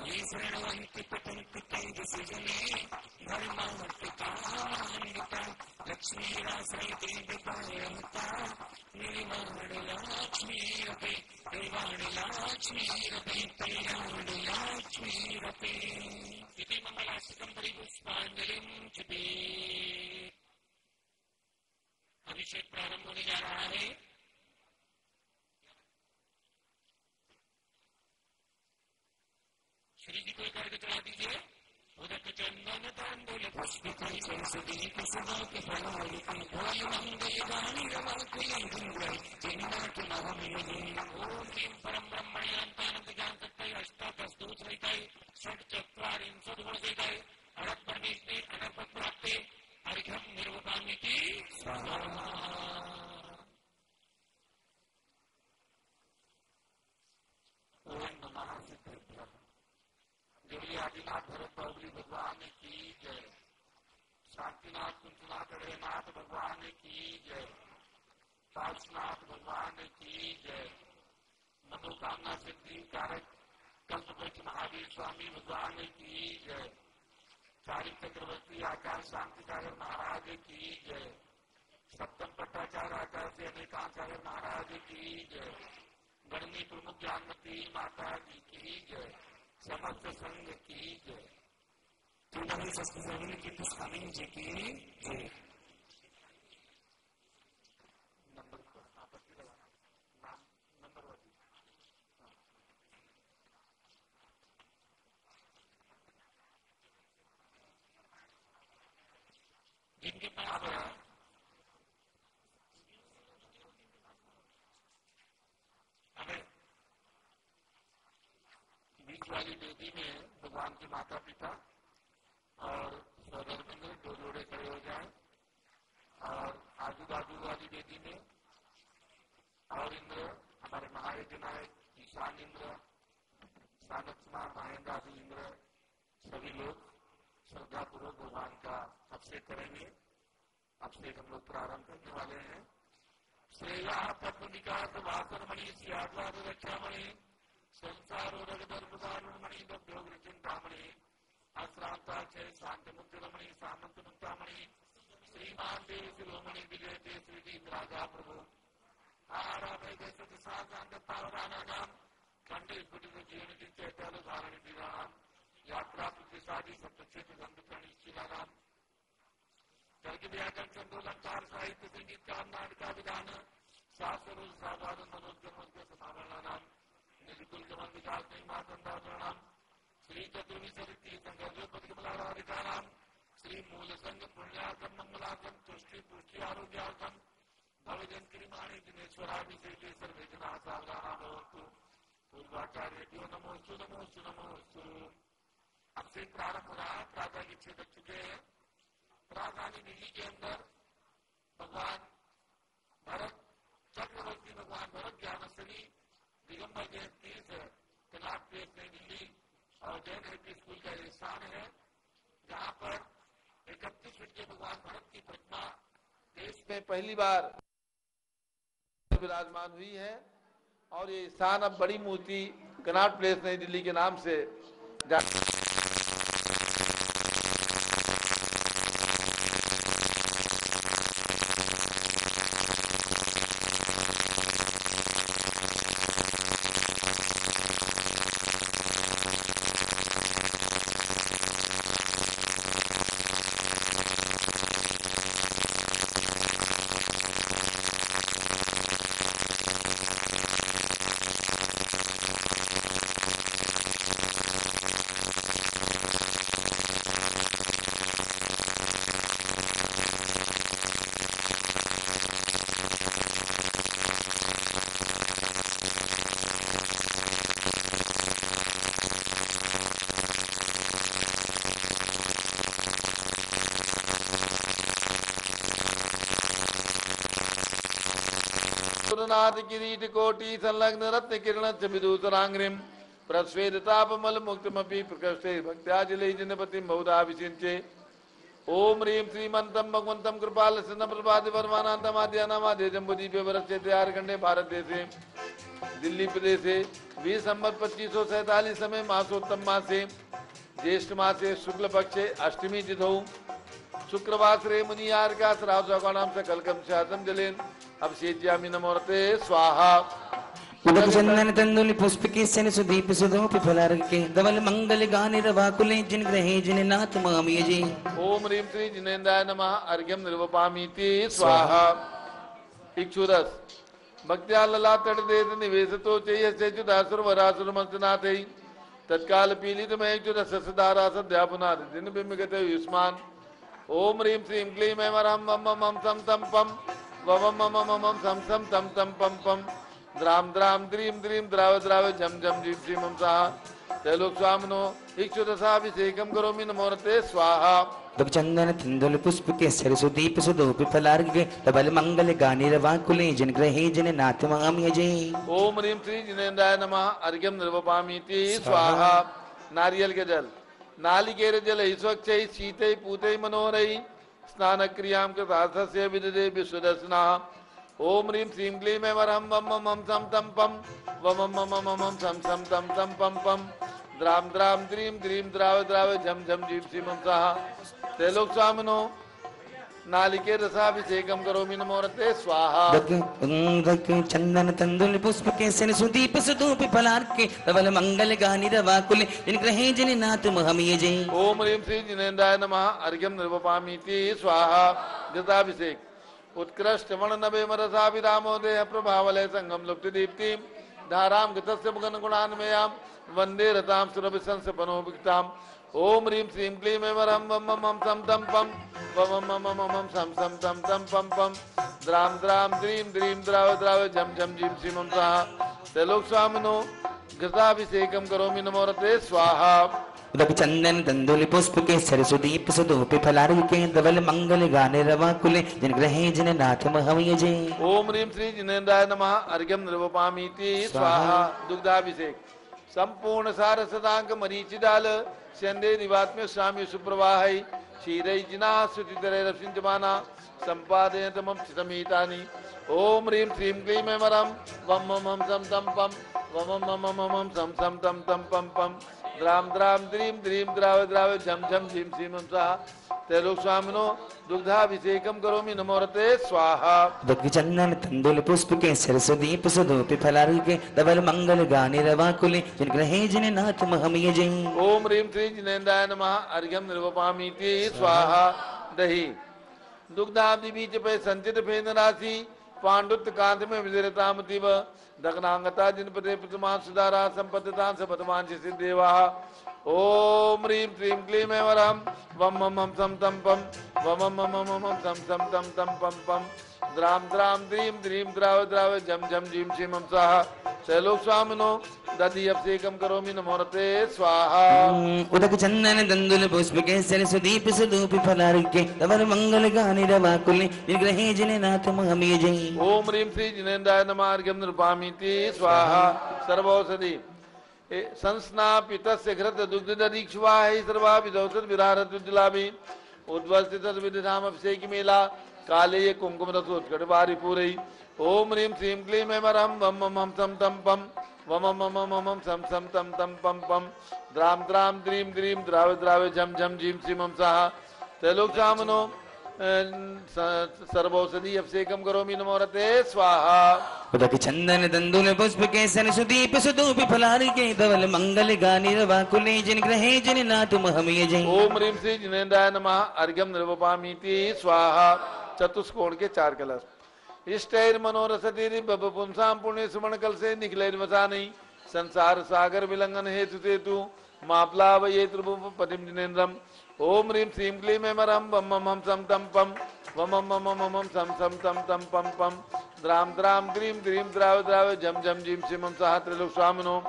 ये शृण्वन्ति पठन्ति तेजसि जने धर्मार्थिकान्विता लक्ष्मीराश्रयते विपायमुता निर्वाणलक्ष्मीरपि निर्वाणलक्ष्मीरपि कल्याणलक्ष्मीरपि इति मंगलाष्टकं परिपुष्पाञ्जलिं चिते। अभिषेक प्रारंभ होने जा रहा है। श्री जी को एक अर्घ्य चढ़ा दीजिए। उदक चंदन तांबूल पुष्पित सरस्वती कुसुमा के फलावली भोल मंगल गानी रमाते गुंगल चिन्नाथ महामिले ओम ह्रीं परम ब्रह्मण्यान्तानंद ज्ञान तत्त्वय अष्टादशदोषरहिताय षट्चत्वारिंशत् गुणसहिताय अरहत परमेश्वरी अनर्पण प्राप्ते अर्घ्यं निर्वपाम्यति स्वाहा। ओम नमः सिद्धेभ्यः। देवी आदिनाथ भरत बाहुबली भगवान की जय। शांतिनाथ कुंजनाथ हरेनाथ भगवान की जय। पार्श्वनाथ भगवान की जय। मनोकामना सिद्धि कारक कल्पवृक्ष महावीर स्वामी भगवान की जय। चारिक चक्रवर्ती आचार्य शांतिसागर महाराज की जय। सप्तम पट्टाचार्य आचार्य से अनेकाचार्य महाराज की जय। गणनी प्रमुख ज्ञानमती माता जी की जय। समस्त संघ की जय। तुलसी सस्ती की पुष्पानी जी की जय। नंबर आपत्ति लगाना नाम नंबर वाली जिनके पास बीच वाली वेदी में भगवान के माता पिता और सौरभ दो जोड़े खड़े हो जाएं और आजू बाजू वाली वेदी में और इंद्र हमारे महायज्ञ नायक ईशान इंद्र सानक कुमार महेंद्र आदि इंद्र सभी लोग श्रद्धापूर्वक भगवान का अभिषेक करेंगे। अभिषेक हम लोग प्रारंभ करने वाले हैं। श्रेया पद्मनिकास वासनमणि सियाद्वाद रक्षामणि संसारो रगदर्पदारुणमणि दभ्योग चिंतामणि अश्रांताक्षय शांति मुक्तिरमणि सामंत मुक्तामणि श्रीमान देव शिरोमणि विजयते श्रीदीप राजा प्रभु आराधय सत्य साधारण खंडे स्फुटित जीवन चैतल धारण विराम यात्रा प्रतिशादी सप्तक्षेत्र गंधकर्णी शिलाराम जल व्याकरण चंदोलंकार साहित्य संगीत का नाटका विधान शास्त्र साधारण मनोजन समावरणानाम निकुल गमन विकास नहीं मातंदावरणाम श्री चतुर्वी सरिती संगर्भपतिकमलाराधिकाराम श्री मूल संघ पुण्यार्थम मंगलार्थम तुष्टि पुष्टि आरोग्यार्थम भवजन क्रिमाणि दिनेश्वराभिषेके सर्वे जना सावधाना भवन्तु। पूर्वाचार्येभ्यो नमोस्तु नमोस्तु नमोस्तु। अब से प्रारंभ हो रहा है। प्रातः की 6 बज चुके हैं। प्रातःकालीन दिल्ली के अंदर भगवान भरत चक्रवर्ती भगवान भरत ज्ञानस्थली दिगंबर जैन तीर्थ कनाट प्लेस नई दिल्ली और जैन हेरिटेज स्कूल का ये स्थान है जहाँ पर 31 फीट के भगवान भरत की प्रतिमा देश में पहली बार विराजमान हुई है और ये स्थान अब बड़ी मूर्ति कनाट प्लेस नई दिल्ली के नाम से नाथ किरीट कोटि संलग्न रत्न किरण विदूषरांग्रिम प्रस्वेदतापमल मुक्तमपि प्रकृष्टे भक्त्याजलि जिनपति बहुधा विचिंचे ओम ह्रीं श्रीमंतम भगवंतम कृपाल सिंह प्रभाति परमानंदम आद्यानामाद्य जम्बूदीपे वर्षते आर्कंडे भारत देशे दिल्ली प्रदेशे 20 संवत 2547 समय मासोत्तम मासे ज्येष्ठ मासे शुक्ल पक्षे अष्टमी तिथौ शुक्रवासरे मुनियार का श्रावणाम सकलकम शातम जलेन अभिषेच्यामि नमोरते स्वाहा उदक चंदन तंदुल पुष्प के सन सुदीप सुदोपि फलार्घ के धवल मंगल गानि रवाकुले जिन ग्रहे जिन नाथ मामिय जी। ओम ह्रीं श्री जिनेन्द्राय नमः अर्घ्यम निर्वपामीति स्वाहा। इक्षुरस भक्त्या ललाट देत निवेशतो चेयुदासुर वरासुर मंत्रनाथै तत्काल पीलित महेक्षुरस सदारा सद्यापुनाद दिन बिंबिगत युष्मान। ओम ह्रीं श्रीं क्लीं ऐं वरहं मम मम सम तम पम वम मम मम सम सम तम तम पम पम द्राम द्राम द्रीम द्रीम द्राव द्राव झम झम जीव श्रीमम साहा तैलोक स्वामिनो इक्षुदशाभिषेकम करोमि नमोरते स्वाहा। उदक चंदन तंदुल पुष्प के सर सुदीप सुदोपि फलार्घ के धवल मंगल गानि रवाकुले जिन ग्रहे जिन नाथ मामिय जी। ओम ह्रीं श्री जिनेन्द्राय नमः अर्घ्यम निर्वपामीति स्वाहा। नारियल के जल नालिकेर जल स्वच्छ शीतै पूतै मनोहरै स्नान क्रियां कृतार्थस्य विददे विश्वदर्शना। ओम ह्रीं श्रीं क्लीं ऐं वरहं मम मम सम तम पम वम मम मम सम सम तम तम पम पम द्राम द्राम द्रीम द्रीम द्राव द्राव झम झम जीव श्रीमम साहा त्रैलोक स्वामिनो नालिके रसाभिषेकम करोमि नमोरते स्वाहा। उदक चंदन तंदुल पुष्प के सन सुदीप सुदोपि फलार्घ के धवल मंगल गानि रवाकुले जिन ग्रहे जिन नाथ मामिय जी। ओम ह्रीं श्री जिनेन्द्राय नमः अर्घ्यम निर्वपामीति स्वाहा। घृताभिषेक उत्कृष्ट वर्णनभे रसाभिरामोदय प्रभावलय संगम लुप्ति दीप्ति धाराम घृतस्य मुगन गुणान्मयाम वंदे रतां सुरभिशंस पनोभिक्ताम। ओम ह्रीं श्रीं क्लीं ऐं वरहं मम मम सम तम पम वम मम मम सम सम तम तम पम पम द्राम द्राम द्रीं द्रीं द्राव द्राव झम झम जीव श्रीमम साहा त्रैलोक स्वामिनो घृताभिषेकम करोमि नमोरते स्वाहा। उदक चंदन तंदुल पुष्प के सर सुदीप सुदोपि फलार्घ के धवल मंगल गानि रवाकुले जिन ग्रहे जिन नाथ मामिय जी। ओम ह्रीं श्री जिनेन्द्राय नमः अर्घ्यम निर्वपामीति स्वाहा। दुग्धाभिषेक संपूर्ण सार सदांक मरीचिदाल संदे दिवात्म्य स्वामी सुप्रवाहै क्षीरै जिना सुतितरे रसिंचमाना संपादयत मम चितमीतानि। ओम ह्रीं श्रीं क्लीं ऐं वरहं वम मम सम तम पम वम मम मम सम सम तम तम पम पम द्राम द्राम द्रीं द्रीं द्राव द्राव झम झम झीम श्रीमम साहा त्रैलोक स्वामिनो दुग्धाभिषेकम करोमि नमोरते स्वाहा। उदक चंदन तंदुल पुष्प के सर सुदीप सुदोपि फलार्घ के धवल मंगल गानि रवाकुले जिन ग्रहे जिन नाथ मामिय जी। ओम ह्रीं श्री जिनेन्द्राय नमः अर्घ्यम निर्वपामीति स्वाहा। दही दुग्धाब्धि बीज पे संचित फेन राशि पांडुत्त कांत में विजरतामतिव दग्नांगता जिनपते प्रतमान सुधारा संपत्तितां सपतमान सिद्धेवा। ओम ह्रीं श्रीं क्लीं ऐं वरहं वम मम सम तम पम वम मम मम सम सम तम तम पम पम द्राम द्राम द्रीं द्रीं द्राव द्राव झम झम जीम श्रीमम साहा त्रैलोक स्वामिनो दधि अभिषेकम करोमि नमोरते स्वाहा। उदक चंदन तंदुल पुष्प के सर सुदीप सुदोपि फलार्घ के धवल मंगल गानि रवाकुले जिन ग्रहे जिन नाथ मामिय जी। ओम ह्रीं श्री जिनेन्द्राय नमः अर्घ्यम निर्वपामीति स्वाहा। सर्वौषधि संस्नापितस्य घृत दुग्ध दधीक्ष्वाहि सर्वा विदौषध विरारत उज्जलाभि उद्वस्तित विदिधाम अभिषेक मेला काले ये कुंकुम रसोत्कट बारी पूरई। ओम ह्रीं श्रीं क्लीं ऐं वरहं वम मम सम तम पम वम मम मम सम सम तम तम पम पम द्राम द्राम द्रीं द्रीं द्राव द्राव झम झम झीम श्रीमम साहा त्रैलोक स्वामिनो सर्वौषधि अभिषेकम करोमि नमोरते स्वाहा। उदक चंदन तंदुल पुष्प के सन सुदीप सुदोपि फलार्घ के धवल मंगल गानि रवाकुले जिन ग्रहे जिन नाथ मामिय जी। ओम ह्रीं श्री जिनेन्द्राय नमः अर्घ्यम निर्वपामीति स्वाहा। चतुष्कोण के 4 कलश इष्टैर मनोरसति पुंसां पुण्य सुमन कल से निखिलैर्वसानि संसार सागर विलंघन हेतु सेतु माप्लावये त्रिभुवपतिं जिनेन्द्रम। ओम ह्रीं श्रीं क्लीं ऐं वरहं वम मम सम तम पम वम मम मम सम सम तम तम पम पम द्राम द्राम द्रीं द्रीं द्राव द्राव झम झम झीम श्रीमम साहा त्रैलोक स्वामिनो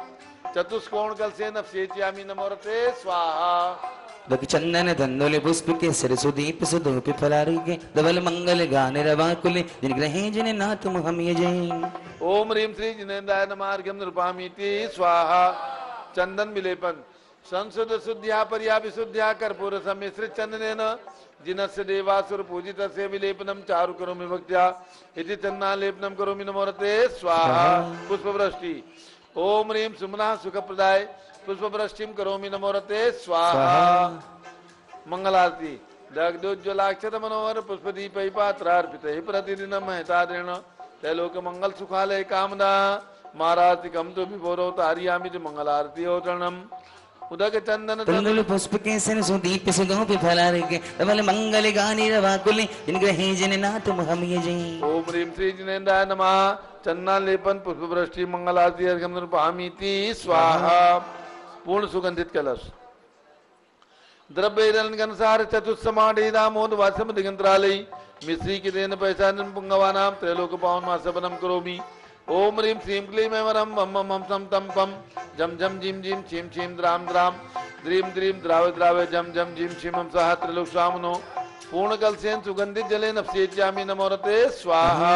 चतुष्कोण कल से नप्सेच्यामि नमोरते स्वाहा। उदक चंदन तंदुल पुष्प के सर सुदीप सुदोपि फलार्घ के धवल मंगल गानि रवाकुले जिन ग्रहे जिन नाथ मामिय जी। ओम ह्रीं श्री जिनेन्द्राय नमः अर्घ्यम निर्वपामीति स्वाहा। चंदन विलेपन संसद शुद्ध्या पर्या विशुद्ध्या कर्पूर सम्मिश्रित चंदनेन जिनस्य देवासुर पूजितस्य विलेपनम चारु करोमि भक्त्या इति चन्नालेपनम करोमि नमोरते स्वाहा पुष्पवृष्टि ओम ह्रीं सुमना सुखप्रदाय पुष्पवृष्टिम करोमि नमोरते स्वाहा मंगलारती दग्धोज्ज्वलाक्षत मनोहर पुष्पदीपैपात्रार्पितैः प्रतिदिनं महताद्रेण त्रैलोक मंगल सुखालय कामदा मारातिकम तो विभोरो तारियामि मंगलारती ओतरणम उदक चंदन तंदुल पुष्प केसन सुदीप सुगोपि फलार्घ्य धवल मंगल गानि रवाकुले जिनग्रहे जननाथ महमिय जय ओम ह्रीं श्री जिनेन्द्राय नमः चन्ना लेपन पुष्प वृष्टि मंगलारती अर्घ्यम पामीति स्वाहा पूर्ण सुगंधित कलश द्रव्य गणसार चतुस्समाढ़ दामोद वासम दिगंतरालय मिश्री की देन पहचान पुंगवानाम त्रैलोक पावन मासपनम करोमि ओम ह्रीं श्रीं क्लीं ऐं मम मम सम तम पम जम जम जिम जिम छिम छिम द्राम द्राम द्रीम द्रीम द्राव द्राव जम जम जिम छिमम सह त्रिलोक स्वामनो पूर्ण कलसेन सुगंधित जले नफ्सेच्यामि नमोरते स्वाहा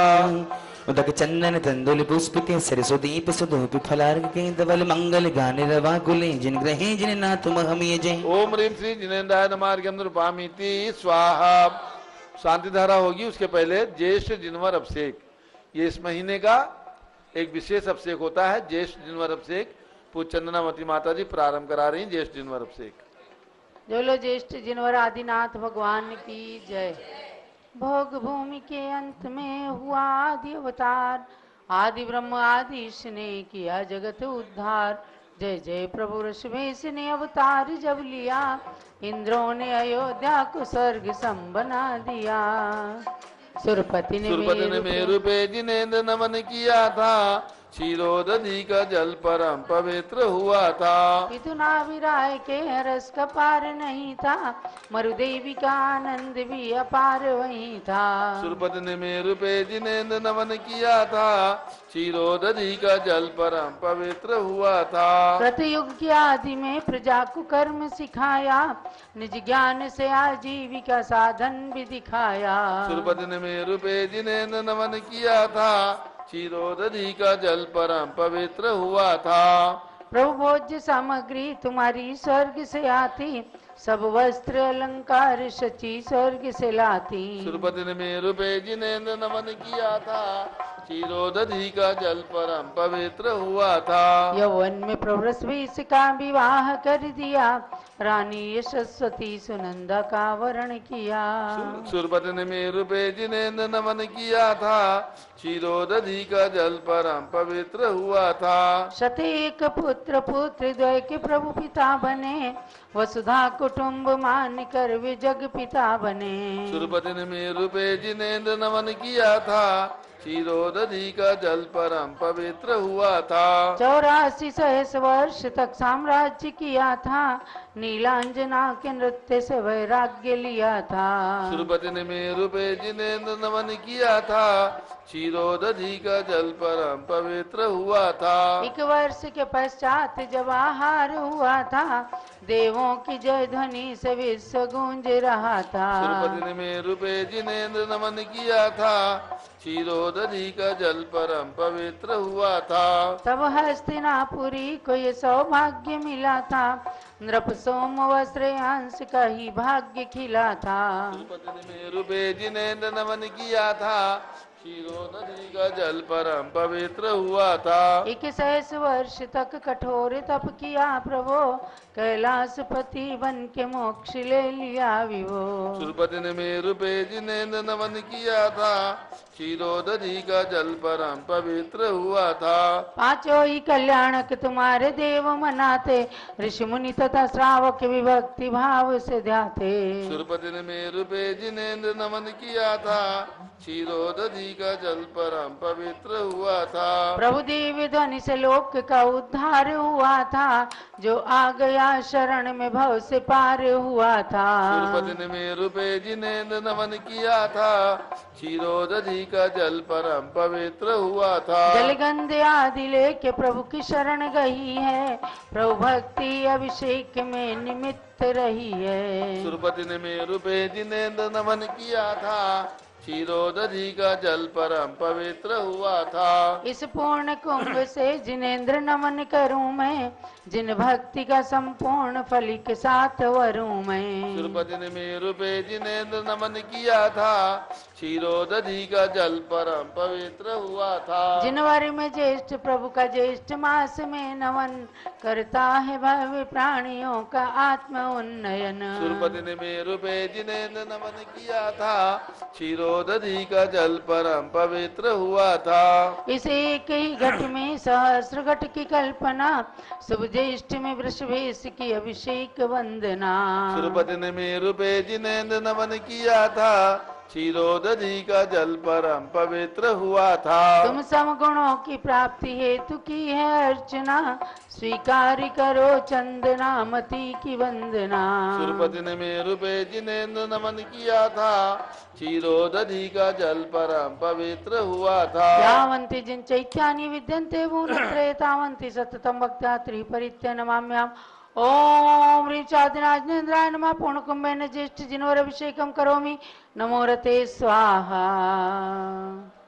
उदक चंदन तंदुल पुष्प के सरस्वदीप सुधूप फलार्घ्य धवल मंगल गानि रवाकुले जिनग्रहे जननाथ महमिय जय ओम ह्रीं श्री जिनेन्द्राय नमः अर्घ्यम पामीति स्वाहा शांति धारा होगी। उसके पहले ज्येष्ठ जिनवर अभिषेक, ये इस महीने का एक विशेष अभिषेक होता है। ज्येष्ठ जिनवर अभिषेक पूज्य चंदनावती माता जी प्रारंभ करा रही हैं। ज्येष्ठ जिनवर अभिषेक बोलो ज्येष्ठ जिनवर आदिनाथ भगवान की जय। भोग भूमि के अंत में हुआ आदि अवतार, आदि ब्रह्म आदि ईश ने किया जगत उद्धार। जय जय प्रभु ऋषभेश ने अवतार जब लिया, इंद्रों ने अयोध्या को स्वर्ग सम बना दिया। सुरपति ने मेरु पे जिनेन्द्र नमन किया था, क्षीरोदधि का जल परम पवित्र हुआ था। इतना विराय के रस का पार नहीं था, मरुदेवी का आनंद भी अपार वही था। सुरपति ने मेरु पे जिनेन्द्र नमन किया था, क्षीरोदधि का जल परम पवित्र हुआ था। कृतयुग की आदि में प्रजा को कर्म सिखाया, निज ज्ञान से आजीविका साधन भी दिखाया। सुरपति ने मेरु पे जिनेन्द्र नमन किया था, क्षीरोदधि का जल परम पवित्र हुआ था। प्रभु भोज्य सामग्री तुम्हारी स्वर्ग से आती, सब वस्त्र अलंकार सची स्वर्ग से लाती। सुरपति ने मेरु पे जिनेन्द्र नमन किया था, क्षीरोदधि का जल परम पवित्र हुआ था। यौवन में प्रभु रसवीस का विवाह कर दिया, रानी यशस्वती सुनंदा का वरण किया। सुरपति ने मेरु पे जिनेन्द्र नमन किया था, क्षीरोदधि का जल परम पवित्र हुआ था। शतेक पुत्र पुत्र द्वय के प्रभु पिता बने, वसुधा कुटुंब मान कर वे जग पिता बने। सुरपति ने मेरु पे जिनेन्द्र नमन किया था, क्षीरोदधि का जल परम पवित्र हुआ था। 84 सहस्र वर्ष तक साम्राज्य किया था, नीलांजना के नृत्य से वैराग्य लिया था। सुरपति ने मेरु पे जिनेन्द्र नमन किया था, क्षीरोदधि का जल परम पवित्र हुआ था। 1 वर्ष के पश्चात जब आहार हुआ था, देवों की जय ध्वनि से विश्व गूंज रहा था। सुरपति ने मेरु पे जिनेन्द्र नमन किया था, क्षीरोदधि का जल परम पवित्र हुआ था। तब हस्तिनापुरी को ये सौभाग्य मिला था, नृप सोम वस्त्रयांश का ही भाग्य खिला था। सुरपति ने मेरु पे जिनेन्द्र नमन किया था, क्षीरोदधि का जल परम पवित्र हुआ था। 21 वर्ष तक कठोर तप किया प्रभु, कैलाशपति बन के मोक्ष ले लिया विभो। सुरपति ने मेरु पे जिनेन्द्र नमन किया था, क्षीरोदधि का जल परम पवित्र हुआ था। 5 ही कल्याणक तुम्हारे देव मनाते, ऋषि मुनि तथा श्रावक विभक्ति भाव से ध्याते। सुरपति ने मेरु पे जिनेन्द्र नमन किया था, क्षीरोदधि का जल परम पवित्र हुआ था। प्रभु देव ध्वनि से लोक का उद्धार हुआ था, जो आ गया शरण में भव से पार हुआ था। सुरपति ने मेरु पे जिनेन्द्र नमन किया था, क्षीरोदधि का जल परम पवित्र हुआ था। जलगंध आदि लेके प्रभु की शरण गई है, प्रभु भक्ति अभिषेक में निमित्त रही है। सुरपति ने मेरु पे जिनेन्द्र नमन किया था, क्षीरोदधि का जल परम पवित्र हुआ था। इस पूर्ण कुंभ से जिनेन्द्र नमन करूं मैं, जिन भक्ति का संपूर्ण फल के साथ वरूं मैं। सुरपति ने मेरु पे जिनेन्द्र नमन किया था, क्षीरोदधि का जल परम पवित्र हुआ था। जनवरी में ज्येष्ठ प्रभु का ज्येष्ठ मास में नमन, करता है भव्य प्राणियों का आत्म उन्नयन। सुरपति ने मेरु पे जिनेन्द्र नमन किया था, क्षीरोदधि का जल परम पवित्र हुआ था। इस एक ही घट में सहस्र घट की कल्पना, शुभ ज्येष्ठ में वृषभेश की अभिषेक वंदना। सुरपति ने मेरु पे जिनेन्द्र नमन किया था, क्षीरोदधि का जल परम पवित्र हुआ था। तुम सब गुणों की प्राप्ति हेतु की है अर्चना, स्वीकार करो चंदनामती की वंदना। सुरपति ने मेरु पे जिनेन्द्र नमन किया था, क्षीरोदधि का जल परम पवित्र हुआ था। यावन्ति जिन चैत्यानि विद्यन्ते भुवनत्रयतावन्ति सततं भक्त्या त्रिपरित्य नमाम्याम्। ओम ह्रीं चादिनाजनेन्द्राय नमः। पूर्णकुंभेन ज्येष्ठ जिनवर अभिषेकम करोमि, नमो रते स्वाहा।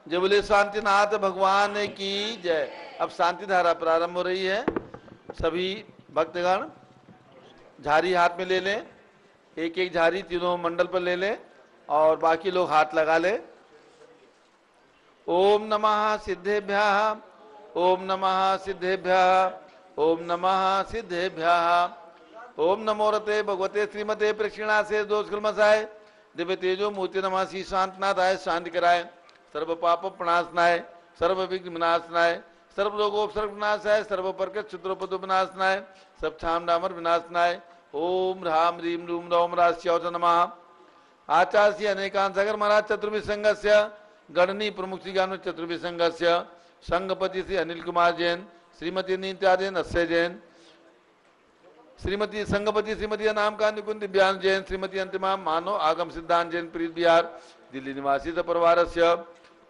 जय बोले शांतिनाथ भगवान की जय। अब शांति धारा प्रारंभ हो रही है। सभी भक्तगण झारी हाथ में ले लें, एक एक झारी तीनों मंडल पर ले लें और बाकी लोग हाथ लगा लें। ओम नमः सिद्धेभ्यः, ओम नमः सिद्धेभ्यः, ओम नमः सिद्धेभ्यः। ओम नमो रते भगवते श्रीमते प्रक्षिणा से दोष कलमसाय, दिव्य तेजो मूर्ति नमासी शांतनाथाय, शांति कराय, सर्व पाप प्रणाशनाय, सर्व विघ्न विनाशनाय, सर्व लोगोपसर्ग विनाशाय, सर्व प्रकृत क्षुद्रोपद विनाशनाय, सब छाम डामर विनाशनाय। ओम राम रीम रूम रौम राश्यौच नमः। आचार्य अनेकांत सागर महाराज चतुर्भि संघस्य गणनी प्रमुख श्री ज्ञान चतुर्भि संघस्य संघपति श्री अनिल कुमार जैन, श्रीमती नीत्या जैन, अस्य जैन, श्रीमती संघपति श्रीमती नाम का निकुंज दिव्यांग जैन, श्रीमती अंतिमा मानव आगम सिद्धांत जैन, प्रीत बिहार दिल्ली निवासी परिवार से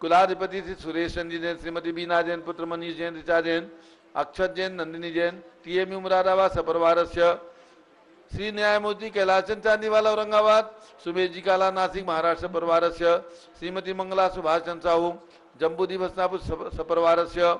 कुलाधिपति श्री सुरेश चंदी जैन, श्रीमती बीना जैन, पुत्र मनीष जैन, ऋचा जैन, अक्षत जैन, नंदिनी जैन, टीएमयू मुरादाबाद सपरिवार से श्री न्यायमूर्ति कैलाशचंद चांदीवाला औरंगाबाद, सुमेश जी काला नासिक महाराष्ट्र परिवार से श्रीमती मंगला सुभाष चंद साहू जम्बूदी भस्नापुर सपरिवार से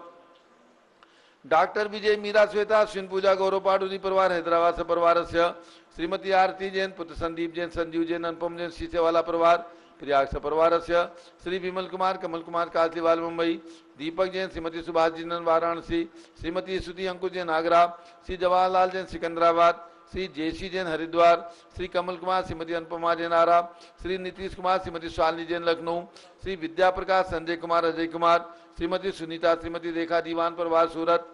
डॉक्टर विजय मीरा श्वेता अश्विन पूजा गौरव पाडुदी परिवार हैदराबाद सपरिवार से श्रीमती आरती जैन, पुत्र संदीप जैन, संजीव जैन, अनुपम जैन शीशेवाला परिवार प्रयाग सपरिवार से श्री विमल कुमार कमल कुमार कासलीवाल मुंबई, दीपक जैन, श्रीमती सुभाष जी वाराणसी, श्रीमती स्तुति अंकुश जैन आगरा, श्री जवाहरलाल जैन सिकंदराबाद, श्री जेसी जैन हरिद्वार, श्री कमल कुमार श्रीमती अनुपमा जैन आरा, श्री नीतीश कुमार श्रीमती शालिनी जैन लखनऊ, श्री विद्या प्रकाश संजय कुमार अजय कुमार, श्रीमती सुनीता श्रीमती रेखा दीवान परिवार सूरत,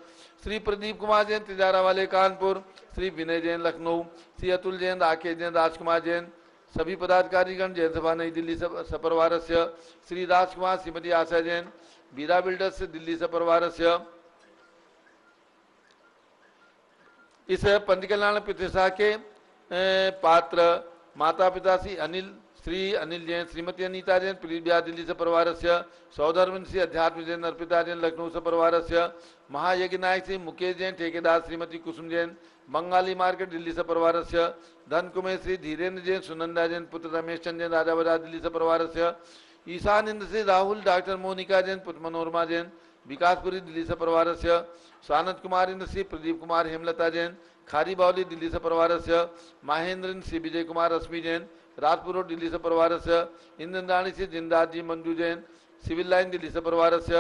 श्री प्रदीप कुमार जैन तिजारा वाले कानपुर, श्री विनय जैन लखनऊ, श्री अतुल जैन, राकेश जैन, राजकुमार जैन, सभी पदाधिकारीगण जैन सभा नई दिल्ली सपरिवार से श्री राजकुमार श्रीमती आशा जैन, बीरा बिल्डर्स से दिल्ली सपरिवार से इस पंच कल्याण प्रतिष्ठा के पात्र माता पिता श्री अनिल जैन, श्रीमती अनीता जैन, प्रीत बिहार दिल्ली से परिवार से सौधर्मिन श्री अध्यात्म जैन, अर्पिता जैन लखनऊ से परिवार से महायज्ञ नायक श्री मुकेश जैन, ठेकेदार श्रीमती कुसुम जैन, बंगाली मार्केट दिल्ली से परिवार से धन कुमेर श्री धीरेन्द्र जैन, सुनंदा जैन, पुत्र रमेश चंद जैन, राजा बाजार दिल्ली से परिवार से ईशान इंद्र श्री राहुल, डॉक्टर मोनिका जैन, पुत्र मनोरमा जैन, विकासपुरी दिल्ली से परिवार से स्वानंद कुमार इंद्र श्री प्रदीप कुमार हेमलता जैन, खारी बावली दिल्ली से परिवार से महेंद्र श्री विजय कुमार रश्मि जैन, राजपुर रोड दिल्ली से परिवार से इंद्राणी श्री जिंदास जी मंजू जैन, सिविल लाइन दिल्ली से परिवार से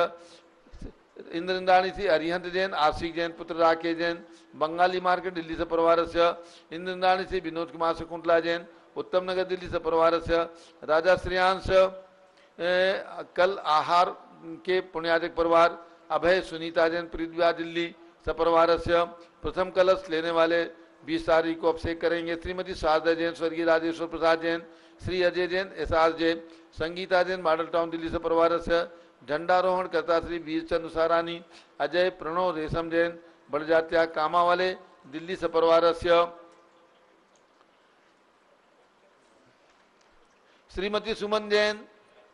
इंद्राणी श्री अरिहंत जैन, आशिक जैन, पुत्र राकेश जैन, बंगाली मार्केट दिल्ली से परिवार से इंद्राणी श्री विनोद कुमार शकुंतला जैन, उत्तम नगर दिल्ली से परिवार से राजा श्रेयांश कल आहार के पुण्याधिक परिवार अभय सुनीता जैन, प्रीत विहार दिल्ली सपरिवार से प्रथम कलश लेने वाले 20 तारीख को अभिषेक करेंगे श्रीमती शारदा जैन, स्वर्गीय Rajeshwar Prasad Jain, Shri Ajay Jain, SR Jain, Sangeeta Jain, model town Delhi से परिवार से झंडारोहण करता श्री वीर चंद्र सारानी, अजय प्रणव रेशम जैन, बड़जात्या कामा वाले दिल्ली से परिवार से श्रीमती सुमन जैन,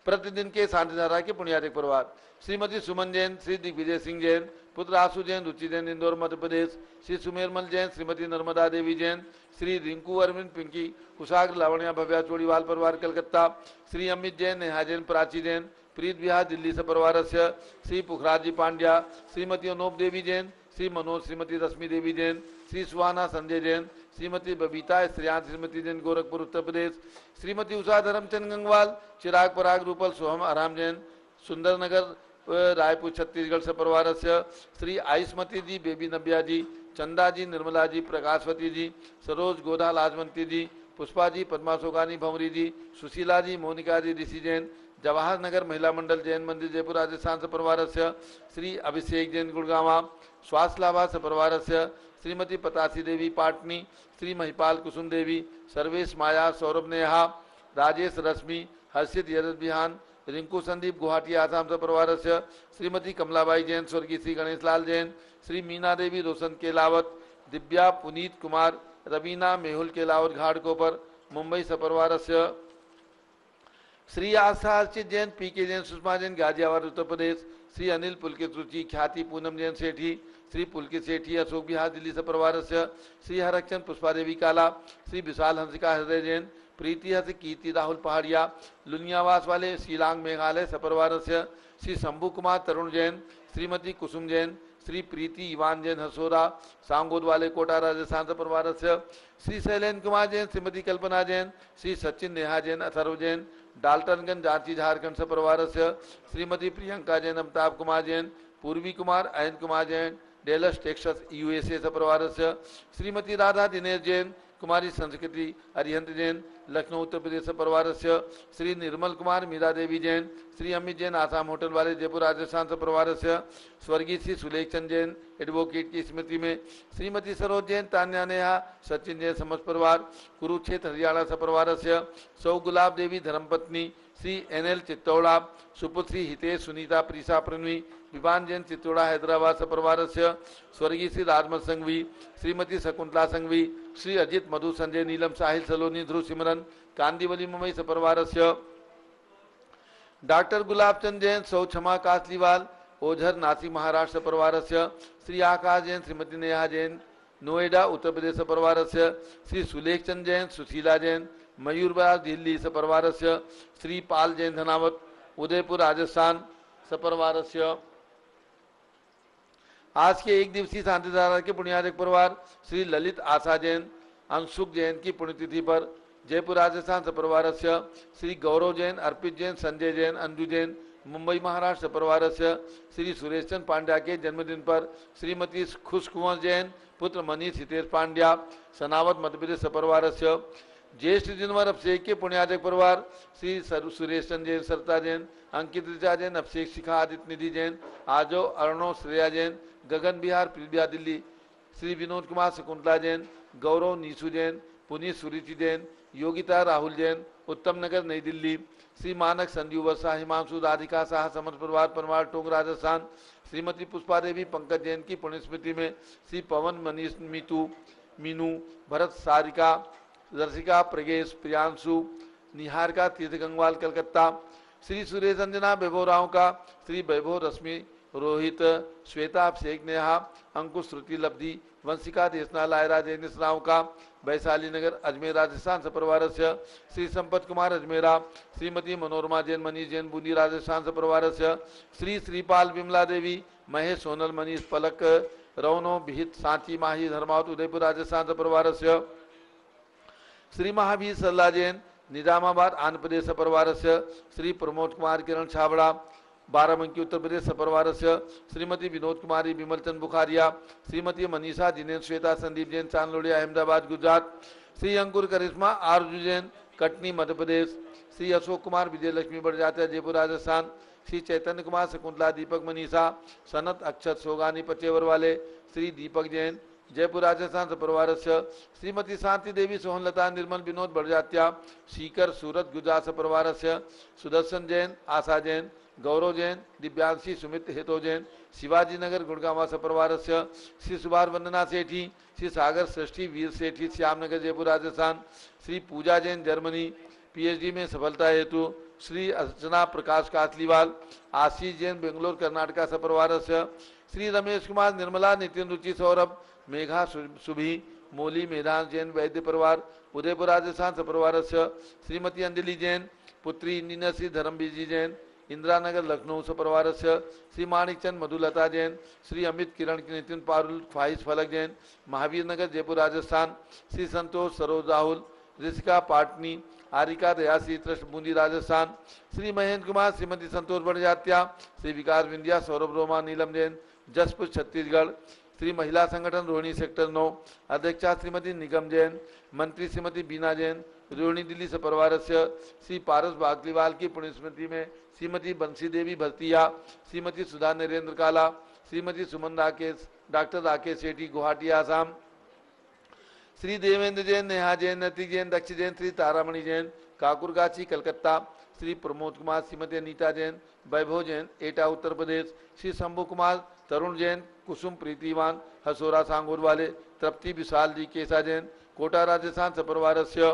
प्रतिदिन के शांतिधारा के पुण्याधिक परिवार श्रीमती सुमन जैन, श्री दिग्विजय सिंह जैन, पुत्र आशु जैन, रुचि जैन, इंदौर मध्य प्रदेश। श्री सुमेरमल जैन, श्रीमती नर्मदा देवी जैन, श्री रिंकू अरविंद पिंकी कुशाग्र लावण्या भव्या चोड़ीवाल परिवार कलकत्ता। श्री अमित जैन, नेहा जैन, प्राची जैन, प्रीत विहार दिल्ली से परिवार। श्री पुखराजी पांड्या, श्रीमती अनूप देवी जैन, श्री मनोज, श्रीमती रश्मि देवी जैन, श्री सुहाना संजय जैन, श्रीमती बबीता श्रेयांश, श्रीमती जैन गोरखपुर उत्तर प्रदेश। श्रीमती उषा धर्मचंद गंगवाल, चिराग पराग रूपल सोहम आराम जैन, सुंदरनगर रायपुर छत्तीसगढ़ से परिवार। श्री आयुष्मती जी, बेबी नब्या जी, चंदा जी, निर्मला जी, प्रकाशवती जी, सरोज गोधा लाजवंती जी, पुष्पा जी, पद्मा सोगानी भंवरी जी, सुशीला जी, मोनिका जी, ऋषि जैन, जवाहर नगर महिला मंडल जैन मंदिर जयपुर राजस्थान से परिवार। श्री अभिषेक जैन गुड़गावा स्वास्थ्य लाभा से परिवार। श्रीमती पतासी देवी पाटनी, श्री महिपाल कुसुम देवी, सर्वेश माया, सौरभ नेहा, राजेश रश्मि, हर्षित यरद बिहान, रिंकू संदीप गुवाहाटी आसाम से परिवार। श्रीमती कमलाबाई जैन, स्वर्गीय श्री गणेश लाल जैन, श्री मीना देवी रोशन केलावत, दिव्या, पुनीत कुमार, रवीना, मेहुल केलावत घाटकोपर मुंबई से परिवार। श्री आशा अर्चित जैन, पी के जैन, सुषमा जैन, गाजियाबाद उत्तर प्रदेश। श्री अनिल पुलकित रुचि, ख्याति पूनम जैन सेठी, श्री पुलकित सेठी, अशोक बिहार दिल्ली से परिवार। श्री हरचंद, पुष्पा देवी काला, श्री विशाल हंसिका हृदय जैन, प्रीति हंस, कीर्ति राहुल पहाड़िया, लुनियावास वाले शिलांग मेघालय सपरिवार। श्री शंभू कुमार तरुण जैन, श्रीमती कुसुम जैन, श्री प्रीति इवान जैन हसोरा, सांगोद वाले कोटा राजस्थान से परिवार। श्री शैलेन्द्र कुमार जैन, श्रीमती कल्पना जैन, श्री सचिन नेहा जैन, अथर्व जैन, डाल्टनगंज रांची झारखंड से परिवार। Shrimati Priyanka Jain, Amitabh Kumar Jain, Purvi Kumar, Ayan Kumar Jain, Dallas Texas USA से परिवार। श्रीमती राधा दिनेश जैन, कुमारी संस्कृति अरिहंत जैन, लखनऊ उत्तर प्रदेश से परिवार। श्री निर्मल कुमार, मीरा देवी जैन, श्री अमित जैन, आसाम होटल वाले जयपुर राजस्थान से परिवार। स्वर्गीय श्री सुलेख चंद जैन, एडवोकेट की स्मृति में। श्रीमती सरोज जैन, तान्या नेहा, सचिन जैन समस्त परिवार, कुरुक्षेत्र हरियाणा से परिवार। सौ गुलाब देवी धर्मपत्नी, श्री एनएल चित्तौड़ा, सुपुत्री हितेश, सुनीता, प्रीसा प्रणवी, विवान जैन, चित्तौड़ा हैदराबाद से परिवार। स्वर्गीय श्री राजमल संघवी, श्रीमती शकुंतला संघवी, श्री अजित मधु, संजय नीलम, साहिल सलोनी, ध्रुव सिमरन, कांदीवली मुंबई से परिवार। डॉक्टर गुलाबचंद जैन, सौ क्षमा कासलीवाल, ओझर नासिक महाराष्ट्र से परिवार। श्री आकाश जैन, श्रीमती नेहा जैन, नोएडा उत्तर प्रदेश से परिवार। श्री सुलेख चंद जैन, सुशीला जैन, मयूरबाग दिल्ली से परिवार। श्री पाल जैन धनावत, उदयपुर राजस्थान से परिवार। आज के एक दिवसीय शांति धारा के पुण्यार्जक परिवार श्री ललित आशा जैन, अंशुक जैन की पुण्यतिथि पर जयपुर राजस्थान से परिवार। श्री गौरव जैन, अर्पित जैन, संजय जैन, अंजू जैन, मुंबई महाराष्ट्र परिवार। श्री सुरेश चंद पांड्या के जन्मदिन पर श्रीमती खुश कुंवर जैन, पुत्र मनीष हितेश पांड्या, सनावत मध्य प्रदेश से परिवार। ज्येष्ठ जिनवर अभिषेक के पुण्यार्जक परिवार श्री सुरेश चंद जैन, सरिता जैन, अंकित ऋचा जैन, अभिषेक शिखा, आदित्य निधि जैन, आजो, अर्णव, श्रेया जैन, गगन बिहार, प्रीतिया दिल्ली, श्री विनोद कुमार, शकुंतला जैन, गौरव, नीसू जैन, पुनीत, सुरुचि जैन, योगिता, राहुल जैन, उत्तम नगर नई दिल्ली, श्री मानक, संजीव वर्षा, हिमांशु, राधिका शाह, समर्थ परिवार, पनवार टोंग राजस्थान। श्रीमती पुष्पा देवी, पंकज जैन की पुण्य स्मृति में श्री पवन, मनीष, मीतू, मीनू, भरत, सारिका, दर्शिका, प्रगेश, प्रियांशु, निहारिका, तीर्थ गंगवाल कलकत्ता। श्री सुरेश अंजना, वैभव राव का, श्री वैभव, रश्मि, रोहित, श्वेता, अभिषेक, नेहा, अंकुश, श्रुति, लब्धि, वंशिका, देशना, लायरा, जैनिस राव का, वैशाली नगर अजमेर राजस्थान से परिवार। श्री संपत कुमार अजमेरा, श्रीमती मनोरमा जैन, मनीष जैन, बूंदी राजस्थान से परिवार। श्री श्रीपाल, विमला देवी, महेश, सोनल, मनीष, पलक, रौनो, विहित, सांची, माही, धर्मावत, उदयपुर राजस्थान से परिवार। श्री महावीर सल्ला जैन, निजामाबाद आंध्र प्रदेश से परिवार। श्री प्रमोद कुमार, किरण छाबड़ा, बाराबंकी उत्तर प्रदेश से परिवार। श्रीमती विनोद कुमारी, विमलचंद बुखारिया, श्रीमती मनीषा, जिनेन्द्र, श्वेता, संदीप जैन, चांदलोड़िया, अहमदाबाद गुजरात। श्री अंकुर करिश्मा, आरजू जैन, कटनी मध्य प्रदेश। श्री अशोक कुमार, विजय लक्ष्मी बड़जात्या, जयपुर राजस्थान। श्री चैतन्य कुमार, शकुंतला, दीपक, मनीषा, सनत, अक्षत, सोगानी, पचेवर वाले। श्री दीपक जैन, जयपुर राजस्थान से परिवार। श्रीमती शांति देवी, सोहनलता, निर्मल, विनोद बड़जात्या, सीकर, सूरत, गुजरात से परिवार। सुदर्शन जैन, आशा जैन, गौरव जैन, दिव्यांशी, सुमित, हेतो जैन, शिवाजी नगर गुड़गांव से परिवार। श्री सुभाष वंदना सेठी, श्री सागर सृष्टि, वीर सेठी, श्यामनगर, जयपुर राजस्थान। श्री पूजा जैन, जर्मनी, पीएचडी में सफलता हेतु श्री अर्चना प्रकाश कासलीवाल, आशीष जैन बेंगलोर कर्नाटका सपरिवारस्य, श्री रमेश कुमार निर्मला नितिन रुचि सौरभ मेघा सुभी मोली मेधांश जैन वैद्य परिवार उदयपुर राजस्थान सपरिवारस्य, श्रीमती अंजलि जैन पुत्री इंजीनियर श्री धर्मबीर जैन इंदिरा नगर लखनऊ सपरिवारस्य, श्री माणिकचंद मधुलता जैन, श्री अमित किरण नितिन पारुल फाइज फलक जैन महावीर नगर जयपुर राजस्थान, श्री संतोष सरोज राहुल ऋषिका पाटनी आरिका दयासी ट्रस्ट बूंदी राजस्थान, श्री महेंद्र कुमार श्रीमती संतोष बड़जात्या, श्री विकास विंध्या सौरभ रोमा नीलम जैन जसपुर छत्तीसगढ़, श्री महिला संगठन रोहिणी सेक्टर 9 अध्यक्षा श्रीमती निगम जैन, मंत्री श्रीमती बीना जैन रोहिणी दिल्ली सपरिवारस्य, श्री पारस बागलीवाल की पुण्यस्मृति में श्रीमती बंसी देवी भरतिया, श्रीमती सुधा नरेंद्र काला, श्रीमती सुमन राकेश डॉक्टर राकेश सेठी गुवाहाटी आसाम, श्री देवेंद्र जैन नेहा जैन नती जैन दक्ष जैन श्री तारामणि जैन काकुरगाछी कलकत्ता, श्री प्रमोद कुमार श्रीमती अनीता जैन वैभव जैन एटा उत्तर प्रदेश, श्री शंभू कुमार तरुण जैन कुसुम प्रीतिवान हसोरा सांगूर वाले, तृप्ति विशाल जी केसा जैन कोटा राजस्थान सपरिवारस्य,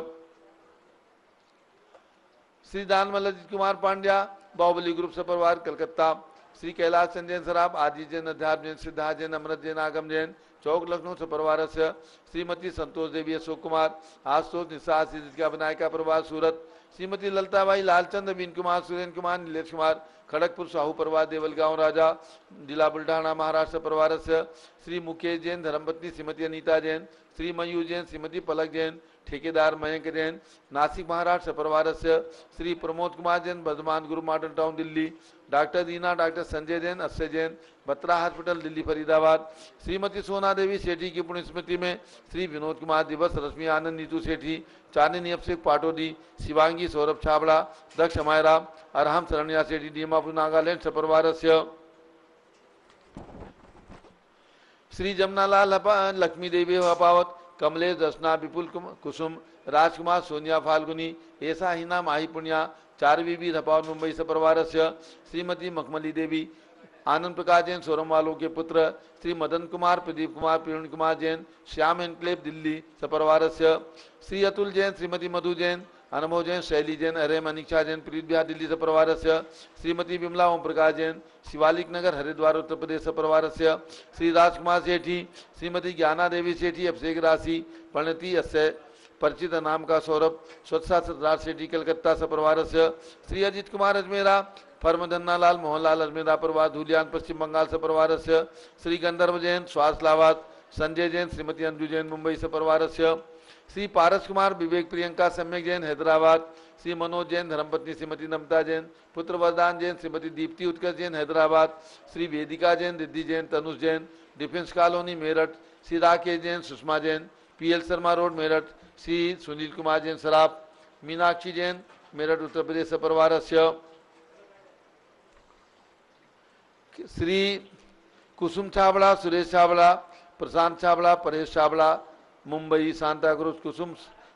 श्री दानमलजीत कुमार पांड्या बाहुबली ग्रुप सपरिवार कलकत्ता, श्री कैलाश चंद सराब आदि जैन अध्यात्म जैन सिद्धार्थ जैन अमृत जैन आगम जैन चौक लखनऊ सपरिवारस्य, श्रीमती संतोष देवी अशोक कुमार आशुतोष निशा का विनायका परिवार सूरत, श्रीमती ललताबाई लालचंद बीन कुमार सुरेंद्र कुमार नीलेश कुमार खड़गपुर साहू परिवार देवलगांव राजा जिला बुल्ढाना महाराष्ट्र परिवारस्य, श्री मुकेश जैन धर्मपत्नी श्रीमती अनीता जैन, श्री मयूर जैन श्रीमती पलक जैन ठेकेदार मयंक जैन नासिक महाराष्ट्र परिवारस्य, श्री प्रमोद कुमार जैन वर्धमान गुरु मॉडर्न टाउन दिल्ली, डॉक्टर दीना डॉक्टर संजय जैन अक्षय जैन बत्रा हॉस्पिटल दिल्ली फरीदाबाद, श्रीमती सोना देवी सेठी की पुण्य स्मृति में श्री विनोद कुमार दिवस रश्मि आनंद नीतू सेठी चांदनी अभिषेक पाटोदी शिवांगी सौरभ छाबड़ा दक्ष मायरा अरहम शरण्या सेठी दीमापुर नागालैंड सपरिवारस्य, श्री जमनालाल लक्ष्मी देवी हपावत कमलेश दर्शना विपुल कुसुम राजकुमार सोनिया फाल्गुनी ऐसा हिना माही पुण्या चारवी भी धपावत मुंबई सपरिवारस्य, श्रीमती मखमली देवी आनंद प्रकाश जैन सोरम वालों के पुत्र, श्री मदन कुमार प्रदीप कुमार प्रवीण कुमार जैन श्याम एनक्लेव दिल्ली सपरिवारस्य, श्री अतुल जैन श्रीमती मधु जैन अनुभव जैन शैली जैन अरे मनीषा जैन प्रीत बिहार दिल्ली सपरिवारस्य, श्रीमती विमला ओम प्रकाश जैन शिवालिक नगर हरिद्वार उत्तर प्रदेश सपरिवारस्य, श्री राजकुमार सेठी श्रीमती ज्ञाना देवी सेठी अभिषेक राशि परिणति अस्य परिचित नाम का सौरभ स्वच्छता सरदार सेठी कलकत्ता सपरिवारस्य, श्री अजित कुमार अजमेरा फर्म धन्नालाल मोहनलाल अजमेरा परिवार धूलियान पश्चिम बंगाल सपरिवारस्य, श्री गंधर्व जैन स्वास्थलावाद संजय जैन श्रीमती अंजू जैन मुंबई सपरिवारस्य, श्री पारस कुमार विवेक प्रियंका सम्यक जैन हैदराबाद, श्री मनोज जैन धर्मपत्नी श्रीमती नमता जैन पुत्र Vardan Jain Shrimati Deepti Utkarsh Jain Hyderabad, Shri Vedika Jain Riddhi Jain Tanush Jain defence colony Meerut, Shri Rakesh Jain Sushma Jain PL Sharma road Meerut, Shri Sunil Kumar Jain Saraf Meenakshi Jain Meerut Uttar Pradesh सपरिवारस्य, श्री कुसुम छाबड़ा सुरेश छाबड़ा प्रशांत छाबड़ा परेश छाबड़ा मुंबई सांता क्रूज कुसुम